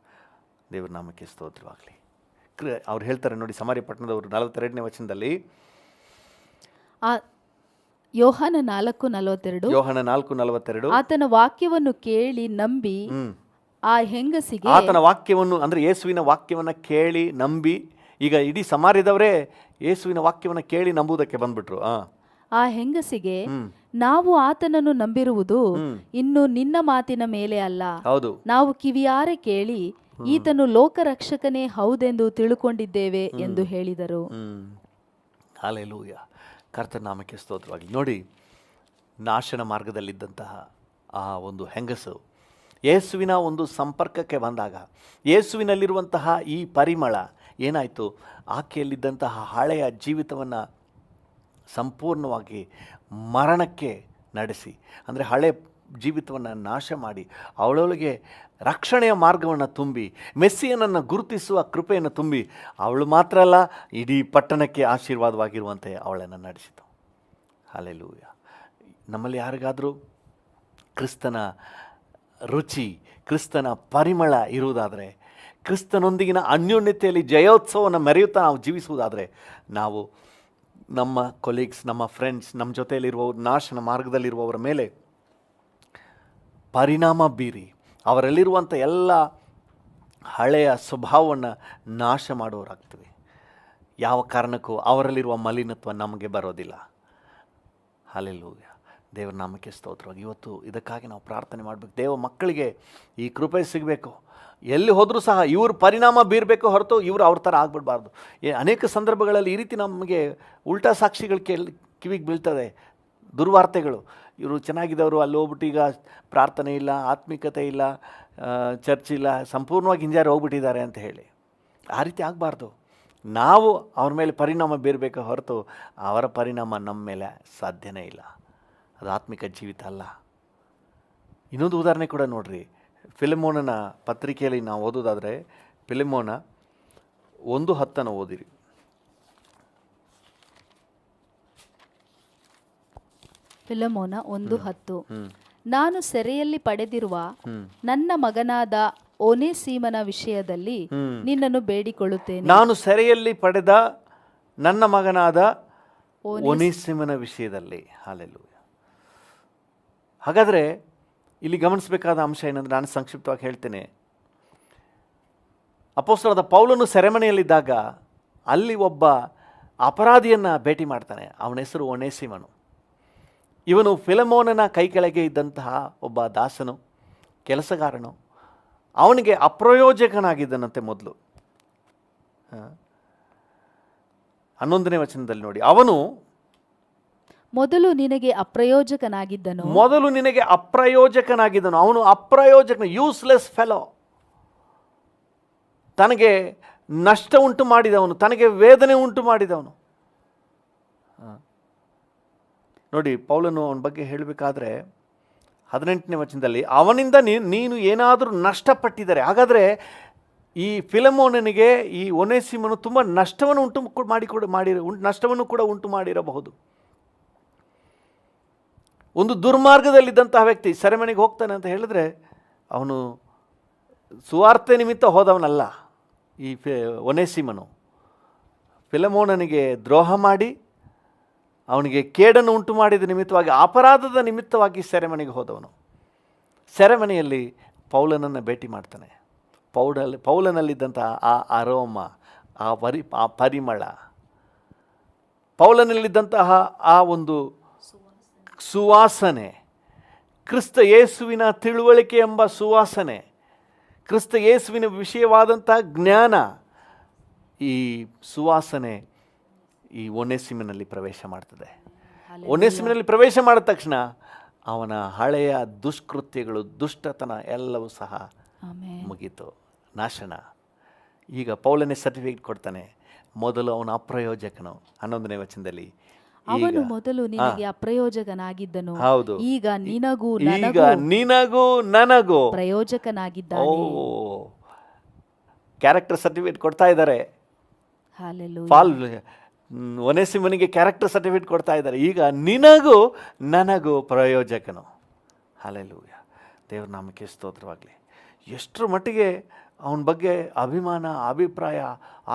ದೇವರ ನಾಮಕ್ಕೆ ಸ್ತೋತ್ರವಾಗಲಿ. ಅವ್ರು ಹೇಳ್ತಾರೆ ನೋಡಿ, ಸಮಾರ್ಯ ಪಟ್ಟಣದವರು 42ನೇ ವಚನದಲ್ಲಿ, ಯೋಹಾನ 4:42 ಆತನ ವಾಕ್ಯವನ್ನು ಕೇಳಿ ನಂಬಿ ಆ ಹೆಂಗಸಿಗೆ, ಆತನ ವಾಕ್ಯವನ್ನು ಅಂದರೆ ಯೇಸುವಿನ ವಾಕ್ಯವನ್ನು ಕೇಳಿ ನಂಬಿ ಈಗ ಇಡೀ ಸಮಾರ್ಯದವರೇ ಯೇಸುವಿನ ವಾಕ್ಯವನ್ನು ಕೇಳಿ ನಂಬುವುದಕ್ಕೆ ಬಂದ್ಬಿಟ್ರು. ಆ ಹೆಂಗಸಿಗೆ, ನಾವು ಆತನನ್ನು ನಂಬಿರುವುದು ಇನ್ನು ನಿನ್ನ ಮಾತಿನ ಮೇಲೆ ಅಲ್ಲ, ಹೌದು, ನಾವು ಕಿವಿಯಾರೆ ಕೇಳಿ ಈತನು ಲೋಕರಕ್ಷಕನೇ ಹೌದೆಂದು ತಿಳುಕೊಂಡಿದ್ದೇವೆ ಎಂದು ಹೇಳಿದರು. ಹಲ್ಲೆಲೂಯಾ, ಕರ್ತನ ನಾಮಕ್ಕೆ ಸ್ತೋತ್ರವಾಗಲಿ. ನೋಡಿ, ನಾಶನ ಮಾರ್ಗದಲ್ಲಿದ್ದಂತಹ ಆ ಒಂದು ಹೆಂಗಸು ಯೇಸುವಿನ ಒಂದು ಸಂಪರ್ಕಕ್ಕೆ ಬಂದಾಗ ಯೇಸುವಿನಲ್ಲಿರುವಂತಹ ಈ ಪರಿಮಳ ಏನಾಯಿತು, ಆಕೆಯಲ್ಲಿದ್ದಂತಹ ಹಳೆಯ ಜೀವಿತವನ್ನು ಸಂಪೂರ್ಣವಾಗಿ ಮರಣಕ್ಕೆ ನಡೆಸಿ, ಅಂದರೆ ಹಳೆ ಜೀವಿತವನ್ನು ನಾಶ ಮಾಡಿ ಅವಳೊಳಗೆ ರಕ್ಷಣೆಯ ಮಾರ್ಗವನ್ನು ತುಂಬಿ ಮೆಸ್ಸಿಯನನ್ನು ಗುರುತಿಸುವ ಕೃಪೆಯನ್ನು ತುಂಬಿ ಅವಳು ಮಾತ್ರ ಅಲ್ಲ, ಇಡೀ ಪಟ್ಟಣಕ್ಕೆ ಆಶೀರ್ವಾದವಾಗಿರುವಂತೆ ಅವಳನ್ನು ನಡೆಸಿತು. ಹಲ್ಲೆಲೂಯಾ. ನಮ್ಮಲ್ಲಿ ಯಾರಿಗಾದರೂ ಕ್ರಿಸ್ತನ ರುಚಿ, ಕ್ರಿಸ್ತನ ಪರಿಮಳ ಇರುವುದಾದರೆ, ಕ್ರಿಸ್ತನೊಂದಿಗಿನ ಅನ್ಯೋನ್ಯತೆಯಲ್ಲಿ ಜಯೋತ್ಸವವನ್ನು ಮೆರೆಯುತ್ತಾ ನಾವು ಜೀವಿಸುವುದಾದರೆ, ನಾವು ನಮ್ಮ ಕೊಲೀಗ್ಸ್, ನಮ್ಮ ಫ್ರೆಂಡ್ಸ್, ನಮ್ಮ ಜೊತೆಯಲ್ಲಿರುವವರು, ನಾಶನ ಮಾರ್ಗದಲ್ಲಿರುವವರ ಮೇಲೆ ಪರಿಣಾಮ ಬೀರಿ ಅವರಲ್ಲಿರುವಂಥ ಎಲ್ಲ ಹಳೆಯ ಸ್ವಭಾವವನ್ನು ನಾಶ ಮಾಡುವವರಾಗ್ತೀವಿ. ಯಾವ ಕಾರಣಕ್ಕೂ ಅವರಲ್ಲಿರುವ ಮಲಿನತ್ವ ನಮಗೆ ಬರೋದಿಲ್ಲ. ಹಲ್ಲೆಲೂಯಾ. ದೇವರ ನಾಮಕ್ಕೆ ಸ್ತೋತ್ರವಾಗಿ. ಇವತ್ತು ಇದಕ್ಕಾಗಿ ನಾವು ಪ್ರಾರ್ಥನೆ ಮಾಡಬೇಕು. ದೇವ ಮಕ್ಕಳಿಗೆ ಈ ಕೃಪೆ ಸಿಗಬೇಕು. ಎಲ್ಲಿ ಹೋದರೂ ಸಹ ಇವರು ಪರಿಣಾಮ ಬೀರಬೇಕು ಹೊರತು ಇವರು ಅವ್ರ ಥರ ಆಗ್ಬಿಡಬಾರ್ದು. ಅನೇಕ ಸಂದರ್ಭಗಳಲ್ಲಿ ಈ ರೀತಿ ನಮಗೆ ಉಲ್ಟಾ ಸಾಕ್ಷಿಗಳು ಕಿವಿಗೆ ಬೀಳ್ತದೆ, ದುರ್ವಾರ್ತೆಗಳು. ಇವರು ಚೆನ್ನಾಗಿದ್ದವರು ಅಲ್ಲಿ ಹೋಗ್ಬಿಟ್ಟು ಈಗ ಪ್ರಾರ್ಥನೆ ಇಲ್ಲ, ಆತ್ಮಿಕತೆ ಇಲ್ಲ, ಚರ್ಚ್ ಇಲ್ಲ, ಸಂಪೂರ್ಣವಾಗಿ ಹಿಂಜಾರಿ ಹೋಗ್ಬಿಟ್ಟಿದ್ದಾರೆ ಅಂತ ಹೇಳಿ. ಆ ರೀತಿ ಆಗಬಾರ್ದು. ನಾವು ಅವ್ರ ಮೇಲೆ ಪರಿಣಾಮ ಬೀರಬೇಕು ಹೊರತು ಅವರ ಪರಿಣಾಮ ನಮ್ಮ ಮೇಲೆ ಸಾಧ್ಯನೇ ಇಲ್ಲ. ಅದು ಆತ್ಮಿಕ ಜೀವಿತ ಅಲ್ಲ. ಇನ್ನೊಂದು ಉದಾಹರಣೆ ಕೂಡ ನೋಡ್ರಿ. ಫಿಲೆಮೋನನ ಪತ್ರಿಕೆಯಲ್ಲಿ ನಾವು ಓದೋದಾದರೆ, ಫಿಲೆಮೋನ 1:10 ಓದಿರಿ. ಫಿಲೆಮೋನ 1:10. ನಾನು ಸೆರೆಯಲ್ಲಿ ಪಡೆದಿರುವ ನನ್ನ ಮಗನಾದ ಓನೇಸಿಮನ ವಿಷಯದಲ್ಲಿ ನಿನ್ನನ್ನು ಬೇಡಿಕೊಳ್ಳುತ್ತೇನೆ. ನಾನು ಸೆರೆಯಲ್ಲಿ ಪಡೆದ ನನ್ನ ಮಗನಾದ ಓನೇಸಿಮನ ವಿಷಯದಲ್ಲಿ. ಹಲ್ಲೆಲೂಯಾ. ಹಾಗಾದರೆ ಇಲ್ಲಿ ಗಮನಿಸಬೇಕಾದ ಅಂಶ ಏನಂದರೆ, ನಾನು ಸಂಕ್ಷಿಪ್ತವಾಗಿ ಹೇಳ್ತೇನೆ. ಅಪೊಸ್ತಲನಾದ ಪೌಲನು ಸೆರೆಮನೆಯಲ್ಲಿದ್ದಾಗ ಅಲ್ಲಿ ಒಬ್ಬ ಅಪರಾಧಿಯನ್ನು ಭೇಟಿ ಮಾಡ್ತಾನೆ. ಅವನ ಹೆಸರು ಓನೇಸಿಮನು. ಇವನು ಫಿಲೆಮೋನನ ಕೈ ಕೆಳಗೆ ಇದ್ದಂತಹ ಒಬ್ಬ ದಾಸನು, ಕೆಲಸಗಾರನು. ಅವನಿಗೆ ಅಪ್ರಯೋಜಕನಾಗಿದ್ದನಂತೆ ಮೊದಲು. 11ನೇ ವಚನದಲ್ಲಿ ನೋಡಿ, ಅವನು ಮೊದಲು ನಿನಗೆ ಅಪ್ರಯೋಜಕನಾಗಿದ್ದನು. ಅವನು ಅಪ್ರಯೋಜಕ, ಯೂಸ್ಲೆಸ್ ಫೆಲೋ. ತನಗೆ ನಷ್ಟ ಉಂಟು ಮಾಡಿದವನು, ತನಗೆ ವೇದನೆ ಉಂಟು ಮಾಡಿದವನು. ನೋಡಿ, ಪೌಲನು ಅವನ ಬಗ್ಗೆ ಹೇಳಬೇಕಾದ್ರೆ 18ನೇ ವಚನದಲ್ಲಿ, ಅವನಿಂದ ನೀನು ಏನಾದರೂ ನಷ್ಟಪಟ್ಟಿದ್ದಾರೆ. ಹಾಗಾದರೆ ಈ ಫಿಲೆಮೋನನಿಗೆ ಈ ಓನೇಸಿಮನು ತುಂಬ ನಷ್ಟವನ್ನು ನಷ್ಟವನ್ನು ಕೂಡ ಉಂಟು ಮಾಡಿರಬಹುದು. ಒಂದು ದುರ್ಮಾರ್ಗದಲ್ಲಿದ್ದಂತಹ ವ್ಯಕ್ತಿ ಸೆರೆಮನೆಗೆ ಹೋಗ್ತಾನೆ ಅಂತ ಹೇಳಿದ್ರೆ, ಅವನು ಸುವಾರ್ತೆ ನಿಮಿತ್ತ ಹೋದವನಲ್ಲ. ಈ ಓನೇಸಿಮನು ಫಿಲೆಮೋನನಿಗೆ ದ್ರೋಹ ಮಾಡಿ ಅವನಿಗೆ ಕೇಡನ್ನು ಉಂಟು ಮಾಡಿದ ನಿಮಿತ್ತವಾಗಿ, ಅಪರಾಧದ ನಿಮಿತ್ತವಾಗಿ ಸೆರೆಮನೆಗೆ ಹೋದವನು. ಸೆರೆಮನೆಯಲ್ಲಿ ಪೌಲನನ್ನು ಭೇಟಿ ಮಾಡ್ತಾನೆ. ಪೌಲನಲ್ಲಿದ್ದಂತಹ ಆ ಅರೋಮ, ಆ ಪರಿಮಳ, ಪೌಲನಲ್ಲಿದ್ದಂತಹ ಆ ಒಂದು ಸುವಾಸನೆ, ಕ್ರಿಸ್ತ ಯೇಸುವಿನ ತಿಳುವಳಿಕೆ ಎಂಬ ಸುವಾಸನೆ, ಕ್ರಿಸ್ತ ಯೇಸುವಿನ ವಿಷಯವಾದಂಥ ಜ್ಞಾನ, ಈ ಸುವಾಸನೆ ಈ ಓನೇಸಿಮನಲ್ಲಿ ಪ್ರವೇಶ ಮಾಡ್ತದೆ. ಓನೇಸಿಮನಲ್ಲಿ ಪ್ರವೇಶ ಮಾಡಿದ ತಕ್ಷಣ ಅವನ ಹಳೆಯ ದುಷ್ಕೃತ್ಯಗಳು, ದುಷ್ಟತನ ಎಲ್ಲವೂ ಸಹ ಮುಗೀತು, ನಾಶನ. ಈಗ ಪೌಲನೇ ಸರ್ಟಿಫಿಕೇಟ್ ಕೊಡ್ತಾನೆ. ಮೊದಲು ಅವನು ಅಪ್ರಯೋಜಕನು. 11ನೇ ವಚನದಲ್ಲಿ, ಅವನು ಮೊದಲು ನಿನಗೆ ಅಪ್ರಯೋಜಕನಾಗಿದ್ದನು, ಹೌದು, ಈಗ ನಿನಗೂ ನನಗೂ ಪ್ರಯೋಜಕನಾಗಿದ್ದಾನೆ. ಕ್ಯಾರೆಕ್ಟರ್ ಸರ್ಟಿಫಿಕೇಟ್ ಕೊಡ್ತಾ ಇದ್ದಾರೆ. ಓನೇಸಿಮನಿಗೆ ಕ್ಯಾರೆಕ್ಟರ್ ಸರ್ಟಿಫಿಕೇಟ್ ಕೊಡ್ತಾ ಇದ್ದಾರೆ. ಈಗ ನಿನಗೂ ನನಗೂ ಪ್ರಯೋಜಕನು. ಹಲ್ಲೆಲೂಯಾ. ದೇವರ ನಾಮಕ್ಕೆ ಸ್ತೋತ್ರವಾಗಲಿ. ಎಷ್ಟರ ಮಟ್ಟಿಗೆ ಅವನ ಬಗ್ಗೆ ಅಭಿಮಾನ, ಅಭಿಪ್ರಾಯ,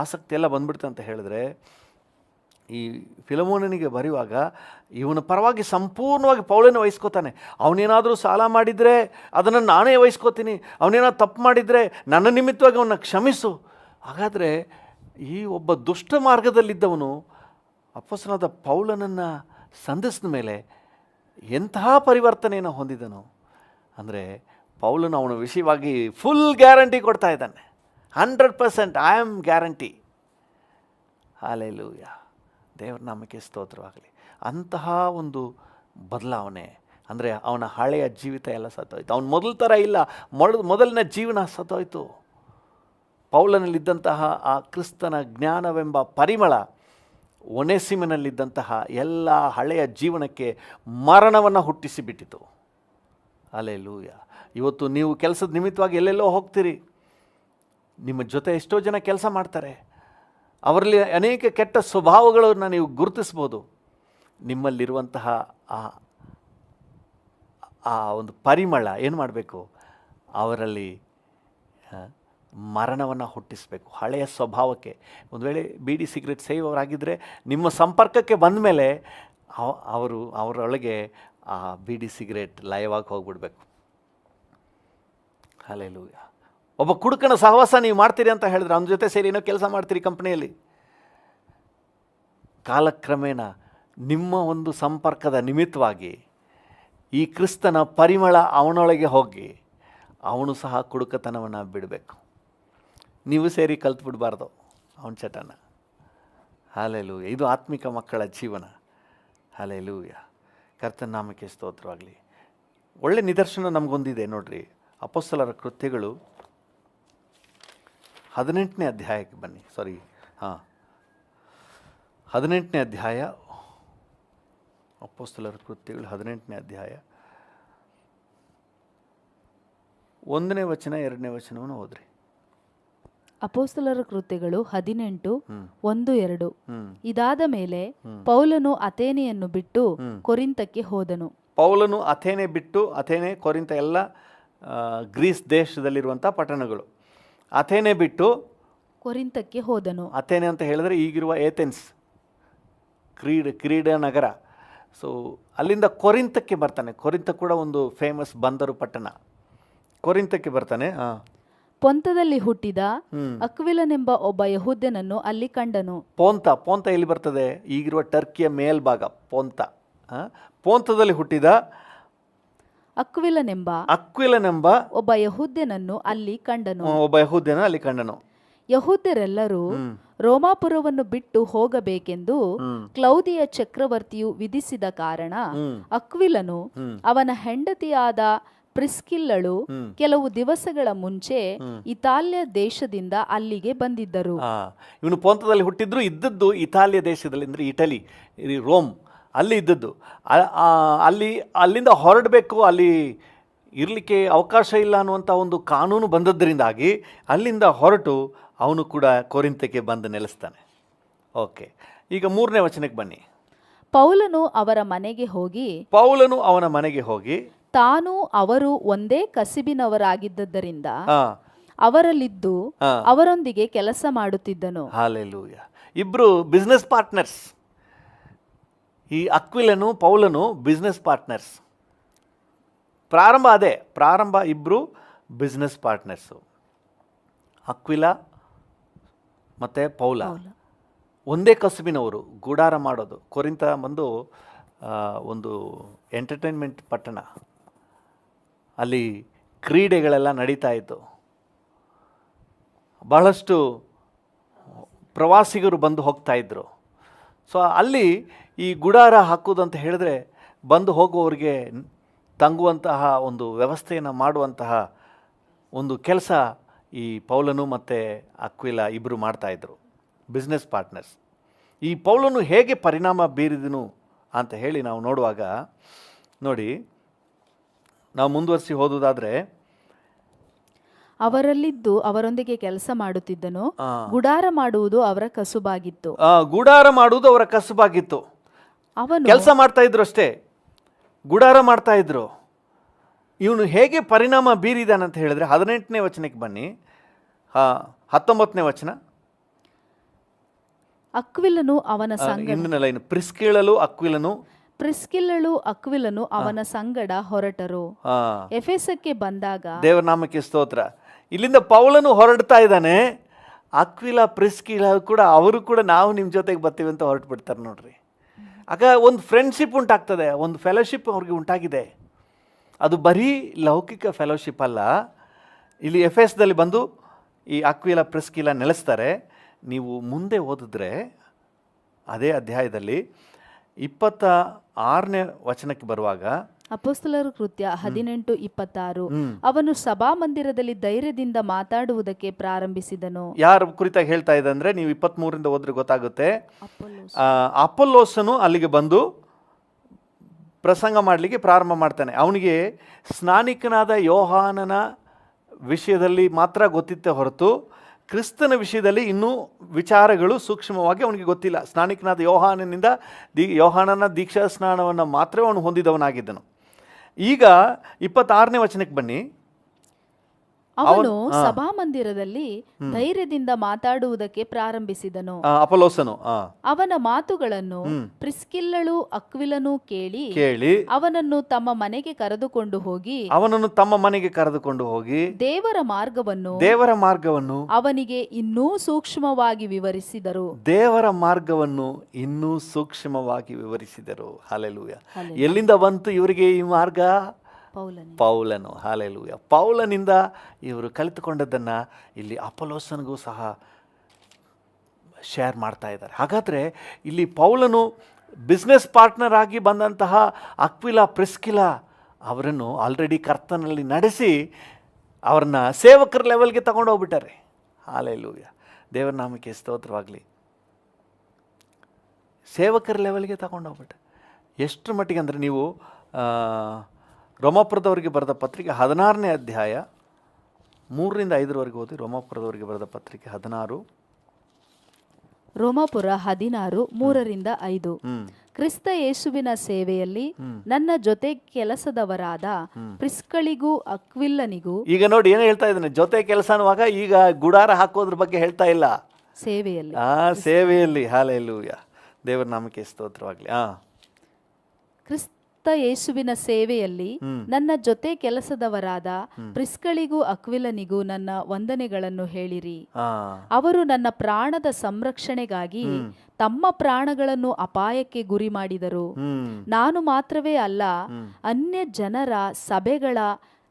ಆಸಕ್ತಿ ಎಲ್ಲ ಬಂದ್ಬಿಡ್ತು ಅಂತ ಹೇಳಿದ್ರೆ, ಈ ಫಿಲೆಮೋನನಿಗೆ ಬರೆಯುವಾಗ ಇವನ ಪರವಾಗಿ ಸಂಪೂರ್ಣವಾಗಿ ಪೌಲನೇ ವಹಿಸ್ಕೋತಾನೆ. ಅವನೇನಾದರೂ ಸಾಲ ಮಾಡಿದರೆ ಅದನ್ನು ನಾನೇ ವಹಿಸ್ಕೋತೀನಿ, ಅವನೇನಾದ್ರು ತಪ್ಪು ಮಾಡಿದರೆ ನನ್ನ ನಿಮಿತ್ತವಾಗಿ ಅವನ್ನ ಕ್ಷಮಿಸು. ಹಾಗಾದರೆ ಈ ಒಬ್ಬ ದುಷ್ಟ ಮಾರ್ಗದಲ್ಲಿದ್ದವನು ಅಪೊಸ್ತಲನಾದ ಪೌಲನನ್ನು ಸಂಧಿಸಿದ ಮೇಲೆ ಎಂತಹ ಪರಿವರ್ತನೆಯನ್ನು ಹೊಂದಿದನು ಅಂದರೆ ಪೌಲನು ಅವನ ವಿಷಯವಾಗಿ ಫುಲ್ ಗ್ಯಾರಂಟಿ ಕೊಡ್ತಾ ಇದ್ದಾನೆ. 100% ಐ ಆಮ್ ಗ್ಯಾರಂಟಿ. ಹಲ್ಲೆಲೂಯಾ, ದೇವರ ನಾಮಕ್ಕೆ ಸ್ತೋತ್ರವಾಗಲಿ. ಅಂತಹ ಒಂದು ಬದಲಾವಣೆ ಅಂದರೆ ಅವನ ಹಳೆಯ ಜೀವಿತ ಎಲ್ಲ ಸತ್ತೋಯ್ತು. ಅವನು ಮೊದಲ ಥರ ಇಲ್ಲ, ಮೊದಲಿನ ಜೀವನ ಸತ್ತೋಯ್ತು. ಪೌಲನಲ್ಲಿದ್ದಂತಹ ಆ ಕ್ರಿಸ್ತನ ಜ್ಞಾನವೆಂಬ ಪರಿಮಳ ಒನೆಸಿಮನಲ್ಲಿದ್ದಂತಹ ಎಲ್ಲ ಹಳೆಯ ಜೀವನಕ್ಕೆ ಮರಣವನ್ನು ಹುಟ್ಟಿಸಿಬಿಟ್ಟಿತು. ಹಲ್ಲೆಲೂಯಾ. ಇವತ್ತು ನೀವು ಕೆಲಸದ ನಿಮಿತ್ತವಾಗಿ ಎಲ್ಲೆಲ್ಲೋ ಹೋಗ್ತೀರಿ, ನಿಮ್ಮ ಜೊತೆ ಎಷ್ಟೋ ಜನ ಕೆಲಸ ಮಾಡ್ತಾರೆ, ಅವರಲ್ಲಿ ಅನೇಕ ಕೆಟ್ಟ ಸ್ವಭಾವಗಳನ್ನು ನೀವು ಗುರುತಿಸ್ಬೋದು. ನಿಮ್ಮಲ್ಲಿರುವಂತಹ ಆ ಒಂದು ಪರಿಮಳ ಏನು ಮಾಡಬೇಕು, ಅವರಲ್ಲಿ ಮರಣವನ್ನು ಹುಟ್ಟಿಸಬೇಕು. ಹಳೆಯ ಸ್ವಭಾವಕ್ಕೆ ಒಂದು ವೇಳೆ ಬೀಡಿ ಸಿಗರೇಟ್ ಸೇವವರಾಗಿದ್ದರೆ ನಿಮ್ಮ ಸಂಪರ್ಕಕ್ಕೆ ಬಂದ ಮೇಲೆ ಅವರೊಳಗೆ ಆ ಬೀಡಿ ಸಿಗರೇಟ್ ಲಯವಾಗಿ ಹೋಗ್ಬಿಡ್ಬೇಕು. ಹಲ್ಲೆಲೂಯಾ. ಒಬ್ಬ ಕುಡುಕನ ಸಹವಾಸ ನೀವು ಮಾಡ್ತೀರಿ ಅಂತ ಹೇಳಿದ್ರೆ ಅವನ ಜೊತೆ ಸೇರಿ ಏನೋ ಕೆಲಸ ಮಾಡ್ತೀರಿ ಕಂಪ್ನಿಯಲ್ಲಿ, ಕಾಲಕ್ರಮೇಣ ನಿಮ್ಮ ಒಂದು ಸಂಪರ್ಕದ ನಿಮಿತ್ತವಾಗಿ ಈ ಕ್ರಿಸ್ತನ ಪರಿಮಳ ಅವನೊಳಗೆ ಹೋಗಿ ಅವನು ಸಹ ಕುಡುಕತನವನ್ನು ಬಿಡಬೇಕು. ನೀವು ಸೇರಿ ಕಲ್ತು ಬಿಡಬಾರ್ದು ಅವನ ಚಟನ. ಹಲ್ಲೆಲೂಯಾ. ಇದು ಆತ್ಮಿಕ ಮಕ್ಕಳ ಜೀವನ. ಹಲ್ಲೆಲೂಯಾ. ಕರ್ತನ ನಾಮಕ್ಕೆ ಸ್ತೋತ್ರವಾಗಲಿ. ಒಳ್ಳೆ ನಿದರ್ಶನ ನಮಗೊಂದಿದೆ ನೋಡ್ರಿ. ಅಪೊಸ್ತಲರ ಕೃತ್ಯಗಳು 18ನೇ ಅಧ್ಯಾಯಕ್ಕೆ ಬನ್ನಿ. 18ನೇ ಅಧ್ಯಾಯ, ಅಪೊಸ್ತಲರ ಕೃತ್ಯಗಳು 18ನೇ ಅಧ್ಯಾಯ 1ನೇ ವಚನ 2ನೇ ವಚನವನ್ನು ಓದ್ರಿ. ಅಪೊಸ್ತಲರ ಕೃತ್ಯಗಳು 18:1-2. ಇದಾದ ಮೇಲೆ ಪೌಲನು ಅಥೇನೆಯನ್ನು ಬಿಟ್ಟು ಕೊರಿಂತಕ್ಕೆ ಹೋದನು. ಪೌಲನು ಅಥೇನೆ ಬಿಟ್ಟು, ಅಥೇನೆ ಕೊರಿಂತ ಎಲ್ಲ ಗ್ರೀಸ್ ದೇಶದಲ್ಲಿರುವಂಥ ಪಟ್ಟಣಗಳು. ಅಥೇನೆ ಬಿಟ್ಟು ಕೊರಿಂತಕ್ಕೆ ಹೋದನು. ಅಥೇನೆ ಅಂತ ಹೇಳಿದ್ರೆ ಈಗಿರುವ ಏಥೆನ್ಸ್, ಕ್ರೀಡಾ ನಗರ. ಸೊ ಅಲ್ಲಿಂದ ಕೊರಿಂತಕ್ಕೆ ಬರ್ತಾನೆ. ಕೊರಿಂತ ಕೂಡ ಒಂದು ಫೇಮಸ್ ಬಂದರು ಪಟ್ಟಣ. ಕೊರಿಂತಕ್ಕೆ ಬರ್ತಾನೆ. ಪೊಂತದಲ್ಲಿ ಹುಟ್ಟಿದ ಅಕ್ವಿಲನೆಂಬ ಒಬ್ಬ ಯಹೂದ್ಯನನ್ನು ಅಲ್ಲಿ ಕಂಡನು. ಪೋಂತ ಎಲ್ಲಿ ಬರ್ತದೆ? ಈಗಿರುವ ಟರ್ಕಿಯ ಮೇಲ್ಭಾಗ ಪೋಂತ. ಪೋಂತದಲ್ಲಿ ಹುಟ್ಟಿದ ಅಕ್ವಿಲನೆಂಬ ಒಬ್ಬ ಯಹೂದ್ಯನನ್ನು ಅಲ್ಲಿ ಕಂಡನು. ಯಹೂದ್ಯರೆಲ್ಲರೂ ರೋಮಾಪುರವನ್ನು ಬಿಟ್ಟು ಹೋಗಬೇಕೆಂದು ಕ್ಲೌದಿಯ ಚಕ್ರವರ್ತಿಯು ವಿಧಿಸಿದ ಕಾರಣ ಅಕ್ವಿಲನು ಅವನ ಹೆಂಡತಿಯಾದ ಪ್ರಿಸ್ಕಿಲ್ಲಳು ಕೆಲವು ದಿವಸಗಳ ಮುಂಚೆ ಇತಾಲ್ಯ ದೇಶದಿಂದ ಅಲ್ಲಿಗೆ ಬಂದಿದ್ದರು. ಇವನು ಪೋಂತದಲ್ಲಿ ಹುಟ್ಟಿದ್ರು, ಇದ್ದದ್ದು ಇತಾಲಿಯ ದೇಶದಲ್ಲಿ, ಅಂದರೆ ಇಟಲಿ, ರೋಮ್ ಅಲ್ಲಿ ಇದ್ದದ್ದು. ಅಲ್ಲಿಂದ ಹೊರಡಬೇಕು, ಅಲ್ಲಿ ಇರಲಿಕ್ಕೆ ಅವಕಾಶ ಇಲ್ಲ ಅನ್ನುವಂಥ ಒಂದು ಕಾನೂನು ಬಂದದ್ದರಿಂದಾಗಿ ಅಲ್ಲಿಂದ ಹೊರಟು ಅವನು ಕೂಡ ಕೊರಿಂತಕ್ಕೆ ಬಂದು ನೆಲೆಸ್ತಾನೆ. ಓಕೆ, ಈಗ 3ನೇ ವಚನಕ್ಕೆ ಬನ್ನಿ. ಪೌಲನು ಅವನ ಮನೆಗೆ ಹೋಗಿ ತಾನು ಅವರು ಒಂದೇ ಕಸಿಬಿನವರಾಗಿದ್ದರಿಂದ ಅವರಲ್ಲಿದ್ದು ಅವರೊಂದಿಗೆ ಕೆಲಸ ಮಾಡುತ್ತಿದ್ದನು. ಹಲ್ಲೆಲೂಯಾ. ಇಬ್ರು ಬಿಸ್ನೆಸ್ ಪಾರ್ಟ್ನರ್ಸ್. ಈ ಅಕ್ವಿಲನು ಪೌಲನು ಬಿಸ್ನೆಸ್ ಪಾರ್ಟ್ನರ್ಸ್. ಪ್ರಾರಂಭ ಇಬ್ಬರು ಬಿಸ್ನೆಸ್ ಪಾರ್ಟ್ನರ್ಸು. ಅಕ್ವಿಲ ಮತ್ತು ಪೌಲ ಒಂದೇ ಕಸುಬಿನವರು, ಗೂಡಾರ ಮಾಡೋದು. ಕೊರಿಂತ ಬಂದು ಒಂದು ಎಂಟರ್ಟೈನ್ಮೆಂಟ್ ಪಟ್ಟಣ. ಅಲ್ಲಿ ಕ್ರೀಡೆಗಳೆಲ್ಲ ನಡೀತಾ ಇತ್ತು. ಬಹಳಷ್ಟು ಪ್ರವಾಸಿಗರು ಬಂದು ಹೋಗ್ತಾ ಇದ್ದರು. ಸೊ ಅಲ್ಲಿ ಈ ಗುಡಾರ ಹಾಕೋದಂತ ಹೇಳಿದ್ರೆ ಬಂದು ಹೋಗುವವರಿಗೆ ತಂಗುವಂತಹ ಒಂದು ವ್ಯವಸ್ಥೆಯನ್ನು ಮಾಡುವಂತಹ ಒಂದು ಕೆಲಸ ಈ ಪೌಲನು ಮತ್ತು ಅಕ್ವಿಲ ಇಬ್ಬರು ಮಾಡ್ತಾಯಿದ್ರು, ಬಿಸ್ನೆಸ್ ಪಾರ್ಟ್ನರ್ಸ್. ಈ ಪೌಲನು ಹೇಗೆ ಪರಿಣಾಮ ಬೀರಿದನು ಅಂತ ಹೇಳಿ ನಾವು ನೋಡುವಾಗ ನೋಡಿ, ನಾವು ಮುಂದುವರಿಸಿ ಓದುವುದಾದರೆ, ಅವರಲ್ಲಿದ್ದು ಅವರೊಂದಿಗೆ ಕೆಲಸ ಮಾಡುತ್ತಿದ್ದನು. ಗುಡಾರ ಮಾಡುವುದು ಅವರ ಕಸುಬಾಗಿತ್ತು. ಅವನು ಕೆಲಸ ಮಾಡ್ತಾ ಇದ್ರು ಅಷ್ಟೇ, ಗುಡಾರ ಮಾಡ್ತಾ ಇದ್ರು. ಇವನು ಹೇಗೆ ಪರಿಣಾಮ ಬೀರಿದಾನಂತ ಹೇಳಿದ್ರೆ 18ನೇ ವಚನಕ್ಕೆ ಬನ್ನಿ. 19ನೇ ವಚನ. ಅಕ್ವಿಲನು ಅವನ ಸಂಗಡ, ಪ್ರಿಸ್ಕಿಲ್ಲಳು ಅಕ್ವಿಲನು ಅವನ ಸಂಗಡ ಹೊರಟರು. ಎಫೆಸಕ್ಕೆ ಬಂದಾಗ, ದೇವರ ನಾಮಕ್ಕೆ ಸ್ತೋತ್ರ. ಇಲ್ಲಿಂದ ಪೌಲನು ಹೊರಡ್ತಾ ಇದ್ದಾನೆ. ಅಕ್ವಿಲ ಪ್ರಿಸ್ಕಿಲ ಕೂಡ ಅವರು ಕೂಡ ನಾವು ನಿಮ್ಮ ಜೊತೆಗೆ ಬರ್ತೀವಿ ಅಂತ ಹೊರಟು ಬಿಡ್ತಾರೆ ನೋಡ್ರಿ. ಆಗ ಒಂದು ಫ್ರೆಂಡ್ಶಿಪ್ ಉಂಟಾಗ್ತದೆ, ಒಂದು ಫೆಲೋಶಿಪ್ ಅವ್ರಿಗೆ ಉಂಟಾಗಿದೆ. ಅದು ಬರೀ ಲೌಕಿಕ ಫೆಲೋಶಿಪ್ ಅಲ್ಲ. ಇಲ್ಲಿ ಎಫೆಸ್ದಲ್ಲಿ ಬಂದು ಈ ಅಕ್ವಿಲ ಪ್ರಿಸ್ಕಿಲ ನೆಲೆಸ್ತಾರೆ. ನೀವು ಮುಂದೆ ಓದಿದ್ರೆ ಅದೇ ಅಧ್ಯಾಯದಲ್ಲಿ 26ನೇ ವಚನಕ್ಕೆ ಬರುವಾಗ, ಅಪೊಸ್ತಲರ ಕೃತ್ಯ 18:26, ಅವನು ಸಭಾಮಂದಿರದಲ್ಲಿ ಧೈರ್ಯದಿಂದ ಮಾತಾಡುವುದಕ್ಕೆ ಪ್ರಾರಂಭಿಸಿದನು. ಯಾರ ಕುರಿತಾಗಿ ಹೇಳ್ತಾ ಇದೆ ಅಂದರೆ, ನೀವು 23ರಿಂದ ಓದ್ರೆ ಗೊತ್ತಾಗುತ್ತೆ. ಅಪೊಲ್ಲೋಸನು ಅಲ್ಲಿಗೆ ಬಂದು ಪ್ರಸಂಗ ಮಾಡಲಿಕ್ಕೆ ಪ್ರಾರಂಭ ಮಾಡ್ತಾನೆ. ಅವನಿಗೆ ಸ್ನಾನಿಕನಾದ ಯೋಹಾನನ ವಿಷಯದಲ್ಲಿ ಮಾತ್ರ ಗೊತ್ತಿತ್ತೆ ಹೊರತು ಕ್ರಿಸ್ತನ ವಿಷಯದಲ್ಲಿ ಇನ್ನೂ ವಿಚಾರಗಳು ಸೂಕ್ಷ್ಮವಾಗಿ ಅವನಿಗೆ ಗೊತ್ತಿಲ್ಲ. ಸ್ನಾನಿಕನಾದ ಯೋಹಾನನ ದೀಕ್ಷಾ ಸ್ನಾನವನ್ನು ಮಾತ್ರ ಅವನು ಹೊಂದಿದವನಾಗಿದ್ದನು. ಈಗ 26ನೇ ವಚನಕ್ಕೆ ಬನ್ನಿ. ಅವನು ಸಭಾಮಂದಿರದಲ್ಲಿ ಧೈರ್ಯದಿಂದ ಮಾತಾಡುವುದಕ್ಕೆ ಪ್ರಾರಂಭಿಸಿದನು. ಅಪೊಲ್ಲೋಸನು ಅವನ ಮಾತುಗಳನ್ನು ಪ್ರಿಸ್ಕಿಲ್ಲಳು ಅಕ್ವಿಲನು ಕೇಳಿ ಅವನನ್ನು ತಮ್ಮ ಮನೆಗೆ ಕರೆದುಕೊಂಡು ಹೋಗಿ ದೇವರ ಮಾರ್ಗವನ್ನು ಅವನಿಗೆ ಇನ್ನೂ ಸೂಕ್ಷ್ಮವಾಗಿ ವಿವರಿಸಿದರು. ಹಲ್ಲೆಲೂಯ. ಎಲ್ಲಿಂದ ಬಂತು ಇವರಿಗೆ ಈ ಮಾರ್ಗ? ಪೌಲನು. ಹಲ್ಲೆಲೂಯ. ಪೌಲನಿಂದ ಇವರು ಕಲಿತುಕೊಂಡದ್ದನ್ನು ಇಲ್ಲಿ ಅಪೊಲ್ಲೋಸನಿಗೂ ಸಹ ಶೇರ್ ಮಾಡ್ತಾ ಇದ್ದಾರೆ. ಹಾಗಾದರೆ ಇಲ್ಲಿ ಪೌಲನು ಬಿಸ್ನೆಸ್ ಪಾರ್ಟ್ನರ್ ಆಗಿ ಬಂದಂತಹ ಅಕ್ವಿಲ ಪ್ರಿಸ್ಕಿಲ ಅವರನ್ನು ಆಲ್ರೆಡಿ ಕರ್ತನಲ್ಲಿ ನಡೆಸಿ ಅವ್ರನ್ನ ಸೇವಕರ ಲೆವೆಲ್ಗೆ ತಗೊಂಡು ಹೋಗ್ಬಿಟ್ಟಾರೆ. ಹಲ್ಲೆಲೂಯ. ದೇವರ ನಾಮಕ್ಕೆ ಸ್ತೋತ್ರವಾಗಲಿ. ಸೇವಕರ ಲೆವೆಲ್ಗೆ ತಗೊಂಡು ಹೋಗ್ಬಿಟ್ಟೆ. ಎಷ್ಟು ಮಟ್ಟಿಗೆ ಅಂದರೆ, ನೀವು ರೋಮಾಪುರದವರಿಗೆ ಬರೆದ ಪತ್ರಿಕೆ 16ನೇ ಅಧ್ಯಾಯ 3ರಿಂದ 5 ಓದಿ. ರೋಮಾಪುರದವರಿಗೆ ಬರೆದ ಪತ್ರಿಕೆ 16. ರೋಮಾಪುರ 16 3ರಿಂದ 5. ಕ್ರಿಸ್ತ ಯೇಸುವಿನ ಸೇವೆಯಲ್ಲಿ ನನ್ನ ಜೊತೆ ಕೆಲಸದವರಾದ ಪ್ರಿಸ್ಕಳಿಗೂ ಅಕ್ವಿಲನಿಗೂ. ಈಗ ನೋಡಿ ಏನು ಹೇಳ್ತಾ ಇದ್ದಾನೆ, ಜೊತೆ ಕೆಲಸ ಅನ್ನುವಾಗ ಈಗ ಗುಡಾರ ಹಾಕೋದ್ರ ಬಗ್ಗೆ ಹೇಳ್ತಾ ಇಲ್ಲ, ಸೇವೆಯಲ್ಲಿ. ಹಲ್ಲೆಲೂಯ. ದೇವರ ನಾಮಕ್ಕೆ ಸ್ತೋತ್ರವಾಗಲಿ. ಕ್ರಿಸ್ತ ಯೇಸುವಿನ ಸೇವೆಯಲ್ಲಿ ನನ್ನ ಜೊತೆ ಕೆಲಸದವರಾದ ಪ್ರಿಸ್ಕಳಿಗೂ ಅಕ್ವಿಲನಿಗೂ ನನ್ನ ವಂದನೆಗಳನ್ನು ಹೇಳಿರಿ. ಅವರು ನನ್ನ ಪ್ರಾಣದ ಸಂರಕ್ಷಣೆಗಾಗಿ ತಮ್ಮ ಪ್ರಾಣಗಳನ್ನು ಅಪಾಯಕ್ಕೆ ಗುರಿ ಮಾಡಿದರು. ನಾನು ಮಾತ್ರವೇ ಅಲ್ಲ, ಅನ್ಯ ಜನರ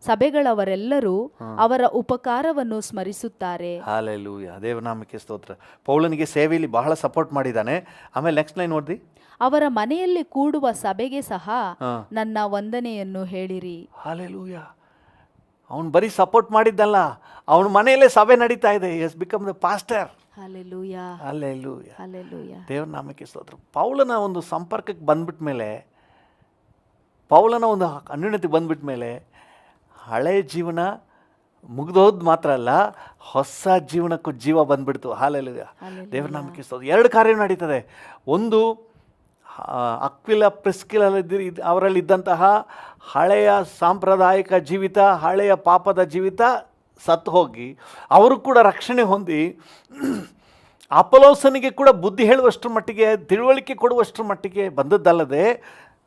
ಸಭೆಗಳವರೆಲ್ಲರೂ ಅವರ ಉಪಕಾರವನ್ನು ಸ್ಮರಿಸುತ್ತಾರೆ. ಹಲ್ಲೆಲೂಯ. ದೇವನಾಮಕ್ಕೆ ಸ್ತೋತ್ರ. ಪೌಲನಿಗೆ ಸೇವೆಯಲ್ಲಿ ಬಹಳ ಸಪೋರ್ಟ್ ಮಾಡಿದ್ದಾನೆ. ಆಮೇಲೆ ನೆಕ್ಸ್ಟ್ ಲೈನ್ ಓದಿ. ಅವರ ಮನೆಯಲ್ಲಿ ಕೂಡುವ ಸಭೆಗೆ ಸಹ ನನ್ನ ವಂದನೆಯನ್ನು ಹೇಳಿರಿ. ಹಲ್ಲೆಲೂಯ. ಅವನು ಬರೀ ಸಪೋರ್ಟ್ ಮಾಡಿದ್ದಲ್ಲ, ಅವನ ಮನೆಯಲ್ಲೇ ಸಭೆ ನಡೀತಾ ಇದೆ. Yes become the pastor. Hallelujah. Hallelujah. Hallelujah. ದೇವರ ನಾಮಕ್ಕೆ ಸ್ತೋತ್ರ. ಪೌಲನ ಒಂದು ಸಂಪರ್ಕಕ್ಕೆ ಬಂದ್ಬಿಟ್ಟ ಮೇಲೆ, ಪೌಲನ ಒಂದು ಅನ್ಯೋನ್ಯತೆ ಬಂದ್ಬಿಟ್ಟ ಮೇಲೆ ಹಳೆ ಜೀವನ ಮುಗ್ದೋದು ಮಾತ್ರ ಅಲ್ಲ, ಹೊಸ ಜೀವನಕ್ಕೂ ಜೀವ ಬಂದ್ಬಿಡ್ತು. ಹಲ್ಲೆಲೂಯ. ದೇವರ ನಾಮಕ್ಕೆ ಸ್ತೋತ್ರ. 2 ಕಾರ್ಯ ನಡೀತದೆ. ಒಂದು, ಅಕ್ವಿಲ ಪ್ರಿಸ್ಕಿಲ ಅವರಲ್ಲಿದ್ದಂತಹ ಹಳೆಯ ಸಾಂಪ್ರದಾಯಿಕ ಜೀವಿತ, ಹಳೆಯ ಪಾಪದ ಜೀವಿತ ಸತ್ತು ಹೋಗಿ ಅವರು ಕೂಡ ರಕ್ಷಣೆ ಹೊಂದಿ, ಅಪೊಲ್ಲೋಸನಿಗೆ ಕೂಡ ಬುದ್ಧಿ ಹೇಳುವಷ್ಟರ ಮಟ್ಟಿಗೆ, ತಿಳುವಳಿಕೆ ಕೊಡುವಷ್ಟರ ಮಟ್ಟಿಗೆ ಬಂದದ್ದಲ್ಲದೆ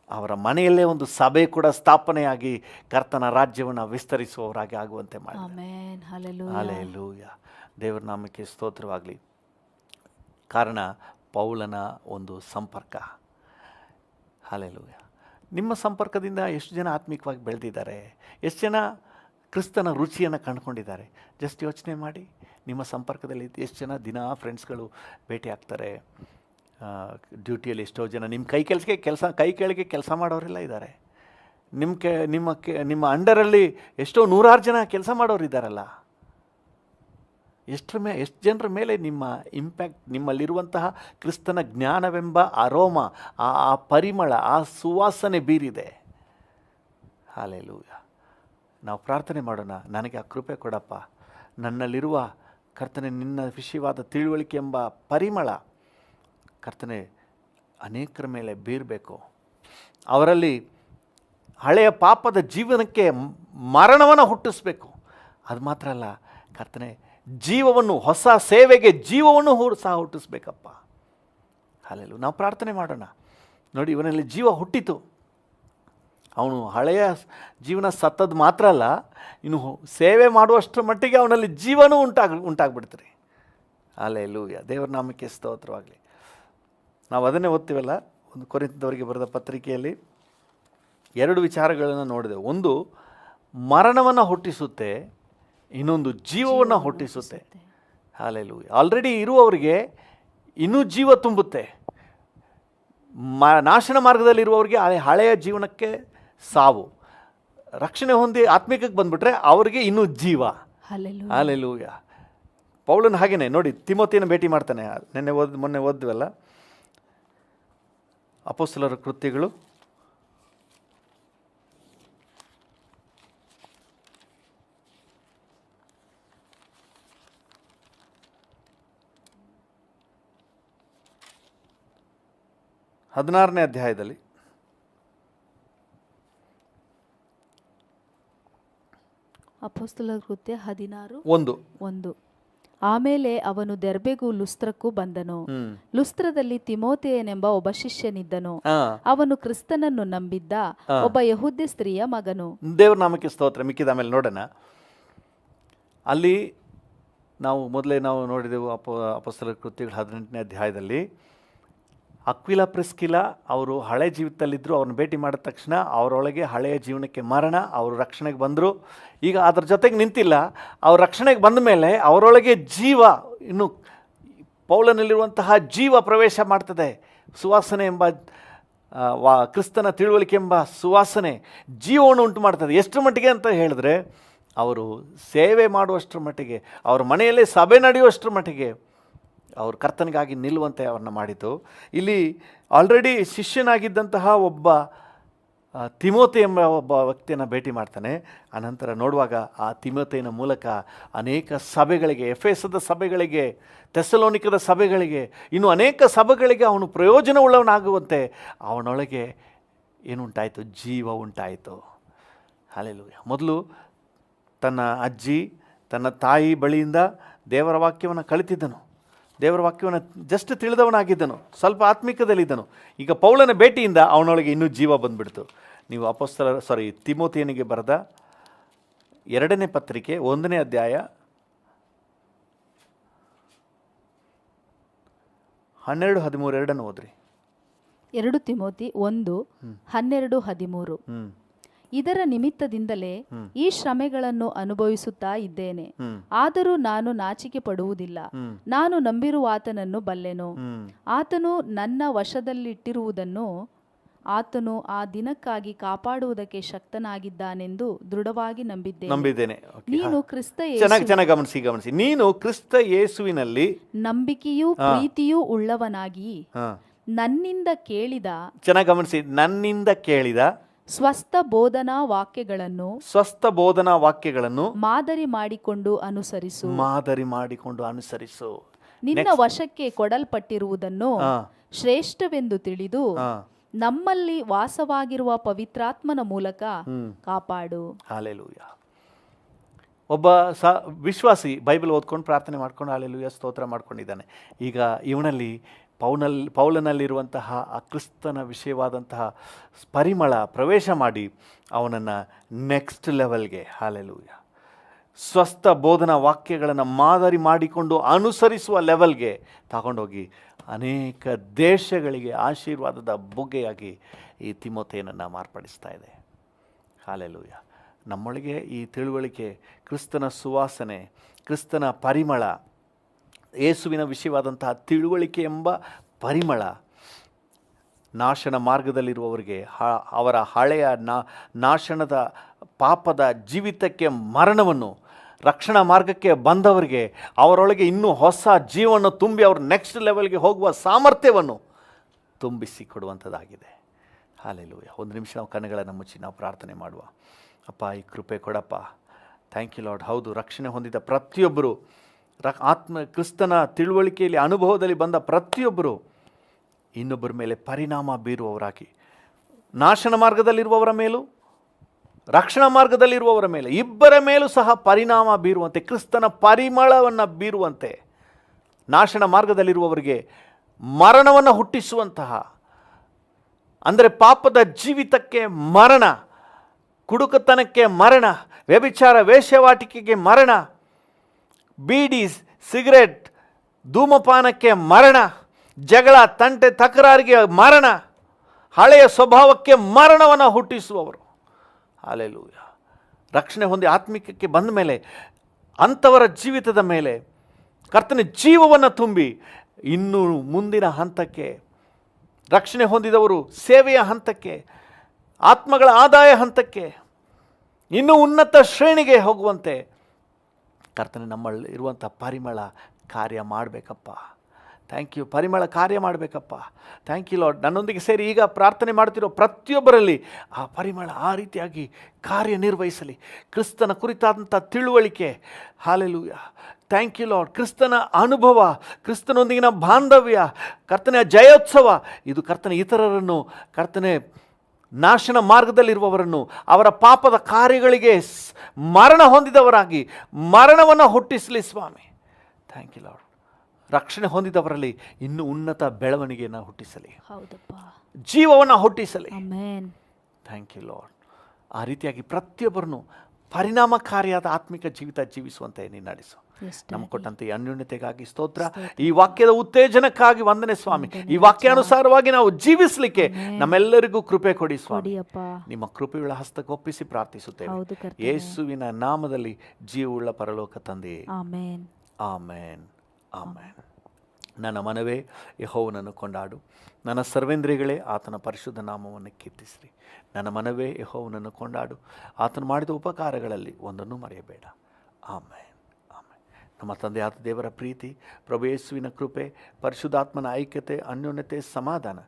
ಅವರ ಮನೆಯಲ್ಲೇ ಒಂದು ಸಭೆ ಕೂಡ ಸ್ಥಾಪನೆಯಾಗಿ ಕರ್ತನ ರಾಜ್ಯವನ್ನು ವಿಸ್ತರಿಸುವವರಾಗಿ ಆಗುವಂತೆ ಮಾಡಿ. ಹಲ್ಲೆಲೂಯ. ದೇವರ ನಾಮಕ್ಕೆ ಸ್ತೋತ್ರವಾಗಲಿ. ಕಾರಣ ಪೌಲನ ಒಂದು ಸಂಪರ್ಕ. ಹಲ್ಲೆಲೂಯ. ನಿಮ್ಮ ಸಂಪರ್ಕದಿಂದ ಎಷ್ಟು ಜನ ಆತ್ಮಿಕವಾಗಿ ಬೆಳೆದಿದ್ದಾರೆ, ಎಷ್ಟು ಜನ ಕ್ರಿಸ್ತನ ರುಚಿಯನ್ನು ಕಂಡುಕೊಂಡಿದ್ದಾರೆ. ಜಸ್ಟ್ ಯೋಚನೆ ಮಾಡಿ. ನಿಮ್ಮ ಸಂಪರ್ಕದಲ್ಲಿ ಎಷ್ಟು ಜನ ದಿನ ಫ್ರೆಂಡ್ಸ್ಗಳು ಭೇಟಿ ಆಗ್ತಾರೆ. ಡ್ಯೂಟಿಯಲ್ಲಿ ಎಷ್ಟೋ ಜನ ನಿಮ್ಮ ಕೈ ಕೆಳಗೆ ಕೆಲಸ ಮಾಡೋರೆಲ್ಲ ಇದ್ದಾರೆ. ನಿಮ್ಮ ಅಂಡರಲ್ಲಿ ಎಷ್ಟೋ 100 ಜನ ಕೆಲಸ ಮಾಡೋರು ಇದ್ದಾರಲ್ಲ. ಎಷ್ಟು ಜನರ ಮೇಲೆ ನಿಮ್ಮ ಇಂಪ್ಯಾಕ್ಟ್, ನಿಮ್ಮಲ್ಲಿರುವಂತಹ ಕ್ರಿಸ್ತನ ಜ್ಞಾನವೆಂಬ ಅರೋಮ, ಆ ಪರಿಮಳ, ಆ ಸುವಾಸನೆ ಬೀರಿದೆ. ಹಲ್ಲೆಲೂಯ. ನಾವು ಪ್ರಾರ್ಥನೆ ಮಾಡೋಣ. ನನಗೆ ಆ ಕೃಪೆ ಕೊಡಪ್ಪ. ನನ್ನಲ್ಲಿರುವ ಕರ್ತನೆ ನಿನ್ನ ವಿಷಯವಾದ ತಿಳುವಳಿಕೆ ಎಂಬ ಪರಿಮಳ ಕರ್ತನೆ ಅನೇಕರ ಮೇಲೆ ಬೀರಬೇಕು. ಅವರಲ್ಲಿ ಹಳೆಯ ಪಾಪದ ಜೀವನಕ್ಕೆ ಮರಣವನ್ನು ಹುಟ್ಟಿಸ್ಬೇಕು. ಅದು ಮಾತ್ರ ಅಲ್ಲ ಕರ್ತನೆ, ಜೀವವನ್ನು, ಹೊಸ ಸೇವೆಗೆ ಜೀವವನ್ನು ಸಹ ಹುಟ್ಟಿಸ್ಬೇಕಪ್ಪ. ಹಲ್ಲೆಲೂಯ. ನಾವು ಪ್ರಾರ್ಥನೆ ಮಾಡೋಣ. ನೋಡಿ, ಇವನಲ್ಲಿ ಜೀವ ಹುಟ್ಟಿತು. ಅವನು ಹಳೆಯ ಜೀವನ ಸತ್ತದ್ದು ಮಾತ್ರ ಅಲ್ಲ, ಇನ್ನು ಸೇವೆ ಮಾಡುವಷ್ಟರ ಮಟ್ಟಿಗೆ ಅವನಲ್ಲಿ ಜೀವನೂ ಉಂಟಾಗ್ಬಿಡ್ತಾರೆ. ಹಲ್ಲೆಲೂಯಾ. ದೇವರ ನಾಮಕ್ಕೆ ಸ್ತೋತ್ರವಾಗಲಿ. ನಾವು ಅದನ್ನೇ ಓದ್ತೀವಲ್ಲ, ಒಂದು ಕೊರಿಂಥದವರಿಗೆ ಬರೆದ ಪತ್ರಿಕೆಯಲ್ಲಿ 2 ವಿಚಾರಗಳನ್ನು ನೋಡಿದೆವು. ಒಂದು ಮರಣವನ್ನು ಹುಟ್ಟಿಸುತ್ತೆ, ಇನ್ನೊಂದು ಜೀವವನ್ನು ಹುಟ್ಟಿಸುತ್ತೆ. ಹಲ್ಲೆಲೂಯಾ. ಆಲ್ರೆಡಿ ಇರುವವರಿಗೆ ಇನ್ನೂ ಜೀವ ತುಂಬುತ್ತೆ. ನಾಶನ ಮಾರ್ಗದಲ್ಲಿರುವವರಿಗೆ ಹಳೆಯ ಜೀವನಕ್ಕೆ ಸಾವು. ರಕ್ಷಣೆ ಹೊಂದಿ ಆತ್ಮಿಕಕ್ಕೆ ಬಂದುಬಿಟ್ರೆ ಅವರಿಗೆ ಇನ್ನೂ ಜೀವ. ಹಲ್ಲೆಲೂಯಾ. ಪೌಲನ ಹಾಗೇನೆ ನೋಡಿ, ತಿಮೋತಿಯನ್ನು ಭೇಟಿ ಮಾಡ್ತಾನೆ. ಮೊನ್ನೆ ಓದ್ವಲ್ಲ, ಅಪೊಸ್ತಲರ ಕೃತ್ಯಗಳು 16ನೇ ಅಧ್ಯಾಯದಲ್ಲಿ ಅಪೊಸ್ತಲರ ಕೃತ್ಯ 16:1. ಆಮೇಲೆ ಅವನು ದೆರ್ಬೆಗೂ ಲುಸ್ತ್ರಕ್ಕೂ ಬಂದನು. ಲುಸ್ತ್ರದಲ್ಲಿ ತಿಮೋಥೆಯನೆಂಬ ಒಬ್ಬ ಶಿಷ್ಯನಿದ್ದನು. ಅವನು ಕ್ರಿಸ್ತನನ್ನು ನಂಬಿದ್ದ ಒಬ್ಬ ಯಹೂದ್ಯ ಸ್ತ್ರೀಯ ಮಗನು. ದೇವರ ನಾಮಕ್ಕೆ ಸ್ತೋತ್ರ. ಮಿಕ್ಕಿದ ಆಮೇಲೆ ನೋಡೋಣ. ಅಲ್ಲಿ ಮೊದಲೇ ನಾವು ನೋಡಿದೆವು ಅಪೊಸ್ತಲರ ಕೃತ್ಯಗಳು 18ನೇ ಅಧ್ಯಾಯದಲ್ಲಿ ಅಕ್ವಿಲ ಪ್ರಿಸ್ಕಿಲಾ ಅವರು ಹಳೆ ಜೀವಿತದಲ್ಲಿದ್ದರು. ಅವ್ರನ್ನ ಭೇಟಿ ಮಾಡಿದ ತಕ್ಷಣ ಅವರೊಳಗೆ ಹಳೆಯ ಜೀವನಕ್ಕೆ ಮರಣ, ಅವರು ರಕ್ಷಣೆಗೆ ಬಂದರು. ಈಗ ಅದರ ಜೊತೆಗೆ ನಿಂತಿಲ್ಲ, ಅವ್ರ ರಕ್ಷಣೆಗೆ ಬಂದ ಮೇಲೆ ಅವರೊಳಗೆ ಜೀವ, ಇನ್ನು ಪೌಲನಲ್ಲಿರುವಂತಹ ಜೀವ ಪ್ರವೇಶ ಮಾಡ್ತದೆ. ಸುವಾಸನೆ ಎಂಬ ಕ್ರಿಸ್ತನ ತಿಳುವಳಿಕೆ ಎಂಬ ಸುವಾಸನೆ ಜೀವವನ್ನು ಉಂಟು ಮಾಡ್ತದೆ. ಎಷ್ಟು ಮಟ್ಟಿಗೆ ಅಂತ ಹೇಳಿದ್ರೆ, ಅವರು ಸೇವೆ ಮಾಡುವಷ್ಟರ ಮಟ್ಟಿಗೆ, ಅವ್ರ ಮನೆಯಲ್ಲೇ ಸಭೆ ನಡೆಯುವಷ್ಟರ ಮಟ್ಟಿಗೆ ಅವರು ಕರ್ತನಿಗಾಗಿ ನಿಲ್ಲುವಂತೆ ಅವ್ರನ್ನ ಮಾಡಿತು. ಇಲ್ಲಿ ಆಲ್ರೆಡಿ ಶಿಷ್ಯನಾಗಿದ್ದಂತಹ ಒಬ್ಬ ತಿಮೋಥೆ ಎಂಬ ಒಬ್ಬ ವ್ಯಕ್ತಿಯನ್ನು ಭೇಟಿ ಮಾಡ್ತಾನೆ. ಆನಂತರ ನೋಡುವಾಗ ಆ ತಿಮೋಥೆಯ ಮೂಲಕ ಅನೇಕ ಸಭೆಗಳಿಗೆ, ಎಫೆಸದ ಸಭೆಗಳಿಗೆ, ಥೆಸಲೋನಿಕದ ಸಭೆಗಳಿಗೆ, ಇನ್ನು ಅನೇಕ ಸಭೆಗಳಿಗೆ ಅವನು ಪ್ರಯೋಜನವುಳ್ಳವನಾಗುವಂತೆ ಅವನೊಳಗೆ ಏನುಂಟಾಯಿತು? ಜೀವ ಉಂಟಾಯಿತು. ಹಲ್ಲೆಲೂಯಾ. ಮೊದಲು ತನ್ನ ಅಜ್ಜಿ, ತನ್ನ ತಾಯಿ ಬಳಿಯಿಂದ ದೇವರ ವಾಕ್ಯವನ್ನು ಕಲಿತಿದ್ದನು. ದೇವರ ವಾಕ್ಯವನ್ನು ಜಸ್ಟ್ ತಿಳಿದವನಾಗಿದ್ದನು, ಸ್ವಲ್ಪ ಆತ್ಮಿಕದಲ್ಲಿದ್ದನು. ಈಗ ಪೌಲನ ಭೇಟಿಯಿಂದ ಅವನೊಳಗೆ ಇನ್ನೂ ಜೀವ ಬಂದುಬಿಡ್ತು. ನೀವು ತಿಮೋಥೆಯನಿಗೆ ಬರೆದ 2ನೇ ಪತ್ರಿಕೆ 1ನೇ ಅಧ್ಯಾಯ 12-13 ಓದ್ರಿ. 2 ತಿಮೋಥಿ 1:12-13. ಇದರ ನಿಮಿತ್ತದಿಂದಲೇ ಈ ಶ್ರಮೆಗಳನ್ನು ಅನುಭವಿಸುತ್ತಾ ಇದ್ದೇನೆ. ಆದರೂ ನಾನು ನಾಚಿಕೆ ಪಡುವುದಿಲ್ಲ. ನಾನು ನಂಬಿರುವಾತನನ್ನು ಬಲ್ಲೆನು. ಆತನು ನನ್ನ ವಶದಲ್ಲಿಟ್ಟಿರುವುದನ್ನು ಆತನು ಆ ದಿನಕ್ಕಾಗಿ ಕಾಪಾಡುವುದಕ್ಕೆ ಶಕ್ತನಾಗಿದ್ದಾನೆಂದು ದೃಢವಾಗಿ ನಂಬಿದ್ದೇನೆ. ನೀನು ಗಮನಿಸಿ. ನೀನು ಕ್ರಿಸ್ತ ಯೇಸುವಿನಲ್ಲಿ ನಂಬಿಕೆಯೂ ಪ್ರೀತಿಯೂ ಉಳ್ಳವನಾಗಿ ನನ್ನಿಂದ ಕೇಳಿದ ಸ್ವಸ್ಥ ಬೋಧನಾ ವಾಕ್ಯಗಳನ್ನು ಮಾದರಿ ಮಾಡಿಕೊಂಡು ಅನುಸರಿಸು. ನಿನ್ನ ವಶಕ್ಕೆ ಕೊಡಲ್ಪಟ್ಟಿರುವುದನ್ನು ಶ್ರೇಷ್ಠವೆಂದು ತಿಳಿದು ನಮ್ಮಲ್ಲಿ ವಾಸವಾಗಿರುವ ಪವಿತ್ರಾತ್ಮನ ಮೂಲಕ ಕಾಪಾಡು. ಹಲ್ಲೆಲೂಯಾ. ಒಬ್ಬ ವಿಶ್ವಾಸಿ ಬೈಬಲ್ ಓದ್ಕೊಂಡು ಪ್ರಾರ್ಥನೆ ಮಾಡ್ಕೊಂಡು ಹಲ್ಲೆಲೂಯಾ ಸ್ತೋತ್ರ ಮಾಡ್ಕೊಂಡಿದ್ದಾನೆ. ಈಗ ಇವನಲ್ಲಿ ಪೌಲನಲ್ಲಿರುವಂತಹ ಆ ಕ್ರಿಸ್ತನ ವಿಷಯವಾದಂತಹ ಪರಿಮಳ ಪ್ರವೇಶ ಮಾಡಿ ಅವನನ್ನು ನೆಕ್ಸ್ಟ್ ಲೆವೆಲ್ಗೆ, ಹಲ್ಲೆಲೂಯಾ, ಸ್ವಸ್ಥ ಬೋಧನಾ ವಾಕ್ಯಗಳನ್ನು ಮಾದರಿ ಮಾಡಿಕೊಂಡು ಅನುಸರಿಸುವ ಲೆವೆಲ್ಗೆ ತಗೊಂಡೋಗಿ ಅನೇಕ ದೇಶಗಳಿಗೆ ಆಶೀರ್ವಾದದ ಬುಗ್ಗೆಯಾಗಿ ಈ ತಿಮೋಥೆಯನನ್ನು ಮಾರ್ಪಡಿಸ್ತಾ ಇದೆ. ಹಲ್ಲೆಲೂಯಾ. ನಮ್ಮೊಳಗೆ ಈ ತಿಳುವಳಿಕೆ, ಕ್ರಿಸ್ತನ ಸುವಾಸನೆ, ಕ್ರಿಸ್ತನ ಪರಿಮಳ, ಯೇಸುವಿನ ವಿಷಯವಾದಂತಹ ತಿಳುವಳಿಕೆ ಎಂಬ ಪರಿಮಳ ನಾಶನ ಮಾರ್ಗದಲ್ಲಿರುವವರಿಗೆ, ಅವರ ಹಳೆಯ ನಾಶನದ ಪಾಪದ ಜೀವಿತಕ್ಕೆ ಮರಣವನ್ನು, ರಕ್ಷಣಾ ಮಾರ್ಗಕ್ಕೆ ಬಂದವರಿಗೆ ಅವರೊಳಗೆ ಇನ್ನೂ ಹೊಸ ಜೀವನ ತುಂಬಿ ಅವರು ನೆಕ್ಸ್ಟ್ ಲೆವೆಲ್ಗೆ ಹೋಗುವ ಸಾಮರ್ಥ್ಯವನ್ನು ತುಂಬಿಸಿ ಕೊಡುವಂಥದ್ದಾಗಿದೆ. ಹಲ್ಲೆಲೂಯಾ. ಒಂದು ನಿಮಿಷ ನಾವು ಕಣ್ಣುಗಳನ್ನು ಮುಚ್ಚಿ ನಾವು ಪ್ರಾರ್ಥನೆ ಮಾಡುವ. ಅಪ್ಪ, ಈ ಕೃಪೆ ಕೊಡಪ್ಪ. Thank you Lord. ಹೌದು, ರಕ್ಷಣೆ ಹೊಂದಿದ ಪ್ರತಿಯೊಬ್ಬರು, ಕ್ರಿಸ್ತನ ತಿಳುವಳಿಕೆಯಲ್ಲಿ ಅನುಭವದಲ್ಲಿ ಬಂದ ಪ್ರತಿಯೊಬ್ಬರು ಇನ್ನೊಬ್ಬರ ಮೇಲೆ ಪರಿಣಾಮ ಬೀರುವವರಾಗಿ, ನಾಶನ ಮಾರ್ಗದಲ್ಲಿರುವವರ ಮೇಲೂ ರಕ್ಷಣಾ ಮಾರ್ಗದಲ್ಲಿರುವವರ ಮೇಲೆ, ಇಬ್ಬರ ಮೇಲೂ ಸಹ ಪರಿಣಾಮ ಬೀರುವಂತೆ, ಕ್ರಿಸ್ತನ ಪರಿಮಳವನ್ನು ಬೀರುವಂತೆ, ನಾಶನ ಮಾರ್ಗದಲ್ಲಿರುವವರಿಗೆ ಮರಣವನ್ನು ಹುಟ್ಟಿಸುವಂತಹ, ಅಂದರೆ ಪಾಪದ ಜೀವಿತಕ್ಕೆ ಮರಣ, ಕುಡುಕತನಕ್ಕೆ ಮರಣ, ವ್ಯಭಿಚಾರ ವೇಶ್ಯವಾಟಿಕೆಗೆ ಮರಣ, ಬೀಡಿ, ಸಿಗರೆಟ್, ಧೂಮಪಾನಕ್ಕೆ ಮರಣ, ಜಗಳ ತಂಟೆ ತಕರಾರಿಗೆ ಮರಣ, ಹಳೆಯ ಸ್ವಭಾವಕ್ಕೆ ಮರಣವನ್ನು ಹುಟ್ಟಿಸುವವರು. ಹಲ್ಲೆಲೂಯ. ರಕ್ಷಣೆ ಹೊಂದಿ ಆತ್ಮಿಕಕ್ಕೆ ಬಂದ ಮೇಲೆ ಅಂಥವರ ಜೀವಿತದ ಮೇಲೆ ಕರ್ತನ ಜೀವವನ್ನು ತುಂಬಿ ಇನ್ನೂ ಮುಂದಿನ ಹಂತಕ್ಕೆ, ರಕ್ಷಣೆ ಹೊಂದಿದವರು ಸೇವೆಯ ಹಂತಕ್ಕೆ, ಆತ್ಮಗಳ ಆದಾಯ ಹಂತಕ್ಕೆ, ಇನ್ನೂ ಉನ್ನತ ಶ್ರೇಣಿಗೆ ಹೋಗುವಂತೆ ಕರ್ತನೆ ನಮ್ಮಲ್ಲಿ ಇರುವಂಥ ಪರಿಮಳ ಕಾರ್ಯ ಮಾಡಬೇಕಪ್ಪ. Thank you. ಪರಿಮಳ ಕಾರ್ಯ ಮಾಡಬೇಕಪ್ಪ. Thank you Lord. ನನ್ನೊಂದಿಗೆ ಸೇರಿ ಈಗ ಪ್ರಾರ್ಥನೆ ಮಾಡ್ತಿರೋ ಪ್ರತಿಯೊಬ್ಬರಲ್ಲಿ ಆ ಪರಿಮಳ ಆ ರೀತಿಯಾಗಿ ಕಾರ್ಯನಿರ್ವಹಿಸಲಿ. ಕ್ರಿಸ್ತನ ಕುರಿತಾದಂಥ ತಿಳುವಳಿಕೆ, ಹಲ್ಲೆಲೂಯ, ಥ್ಯಾಂಕ್ ಯು ಲಾರ್ಡ್. ಕ್ರಿಸ್ತನ ಅನುಭವ, ಕ್ರಿಸ್ತನೊಂದಿಗಿನ ಬಾಂಧವ್ಯ, ಕರ್ತನ ಜಯೋತ್ಸವ, ಇದು ಕರ್ತನ ಇತರರನ್ನು, ಕರ್ತನೆ ನಾಶನ ಮಾರ್ಗದಲ್ಲಿರುವವರನ್ನು, ಅವರ ಪಾಪದ ಕಾರ್ಯಗಳಿಗೆ ಮರಣ ಹೊಂದಿದವರಾಗಿ ಮರಣವನ್ನು ಹುಟ್ಟಿಸಲಿ ಸ್ವಾಮಿ. Thank you Lord. ರಕ್ಷಣೆ ಹೊಂದಿದವರಲ್ಲಿ ಇನ್ನೂ ಉನ್ನತ ಬೆಳವಣಿಗೆಯನ್ನು ಹುಟ್ಟಿಸಲಿ, ಹೌದಪ್ಪ, ಜೀವವನ್ನು ಹುಟ್ಟಿಸಲಿ. ಆಮೆನ್. Thank you Lord. ಆ ರೀತಿಯಾಗಿ ಪ್ರತಿಯೊಬ್ಬರನ್ನು ಪರಿಣಾಮಕಾರಿಯಾದ ಆತ್ಮಿಕ ಜೀವಿತ ಜೀವಿಸುವಂತೆ ನೀನು ನಡೆಸು. ನಮ್ಗೆ ಕೊಟ್ಟಂತ ಈ ಅನ್ಯೋನ್ಯತೆಗಾಗಿ ಸ್ತೋತ್ರ. ಈ ವಾಕ್ಯದ ಉತ್ತೇಜನಕ್ಕಾಗಿ ವಂದನೆ ಸ್ವಾಮಿ. ಈ ವಾಕ್ಯಾನುಸಾರವಾಗಿ ನಾವು ಜೀವಿಸಲಿಕ್ಕೆ ನಮ್ಮೆಲ್ಲರಿಗೂ ಕೃಪೆ ಕೊಡಿ ಸ್ವಾಮಿ. ನಿಮ್ಮ ಕೃಪೆಯುಳ್ಳ ಹಸ್ತಕ್ಕೆ ಒಪ್ಪಿಸಿ ಪ್ರಾರ್ಥಿಸುತ್ತೇವೆ ಯೇಸುವಿನ ನಾಮದಲ್ಲಿ. ಜೀವವುಳ್ಳ ಪರಲೋಕ ತಂದೆಯೇ, ಆಮೆನ್, ಆಮೆನ್, ಆಮೆನ್. ನನ್ನ ಮನವೇ ಯೆಹೋವನನ್ನು ಕೊಂಡಾಡು, ನನ್ನ ಸರ್ವೇಂದ್ರಿಯಗಳೇ ಆತನ ಪರಿಶುದ್ಧ ನಾಮವನ್ನು ಕೀರ್ತಿಸಿರಿ. ನನ್ನ ಮನವೇ ಯೆಹೋವನನ್ನು ಕೊಂಡಾಡು, ಆತನು ಮಾಡಿದ ಉಪಕಾರಗಳಲ್ಲಿ ಒಂದನ್ನು ಮರೆಯಬೇಡ. Amen, amen. ನಮ್ಮ ತಂದೆಯಾದ ದೇವರ ಪ್ರೀತಿ, ಪ್ರಭು ಯೇಸುವಿನ ಕೃಪೆ, ಪರಿಶುದ್ಧಾತ್ಮನ ಐಕ್ಯತೆ, ಅನ್ಯೋನ್ಯತೆ, ಸಮಾಧಾನ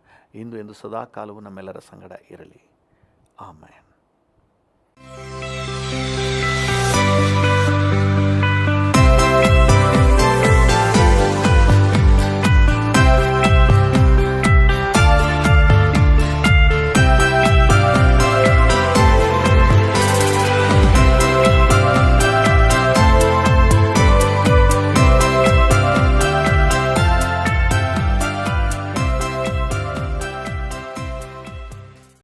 ಇಂದು ಎಂದು ಸದಾ ಕಾಲವು ನಮ್ಮೆಲ್ಲರ ಸಂಗಡ ಇರಲಿ. ಆಮೆನ್.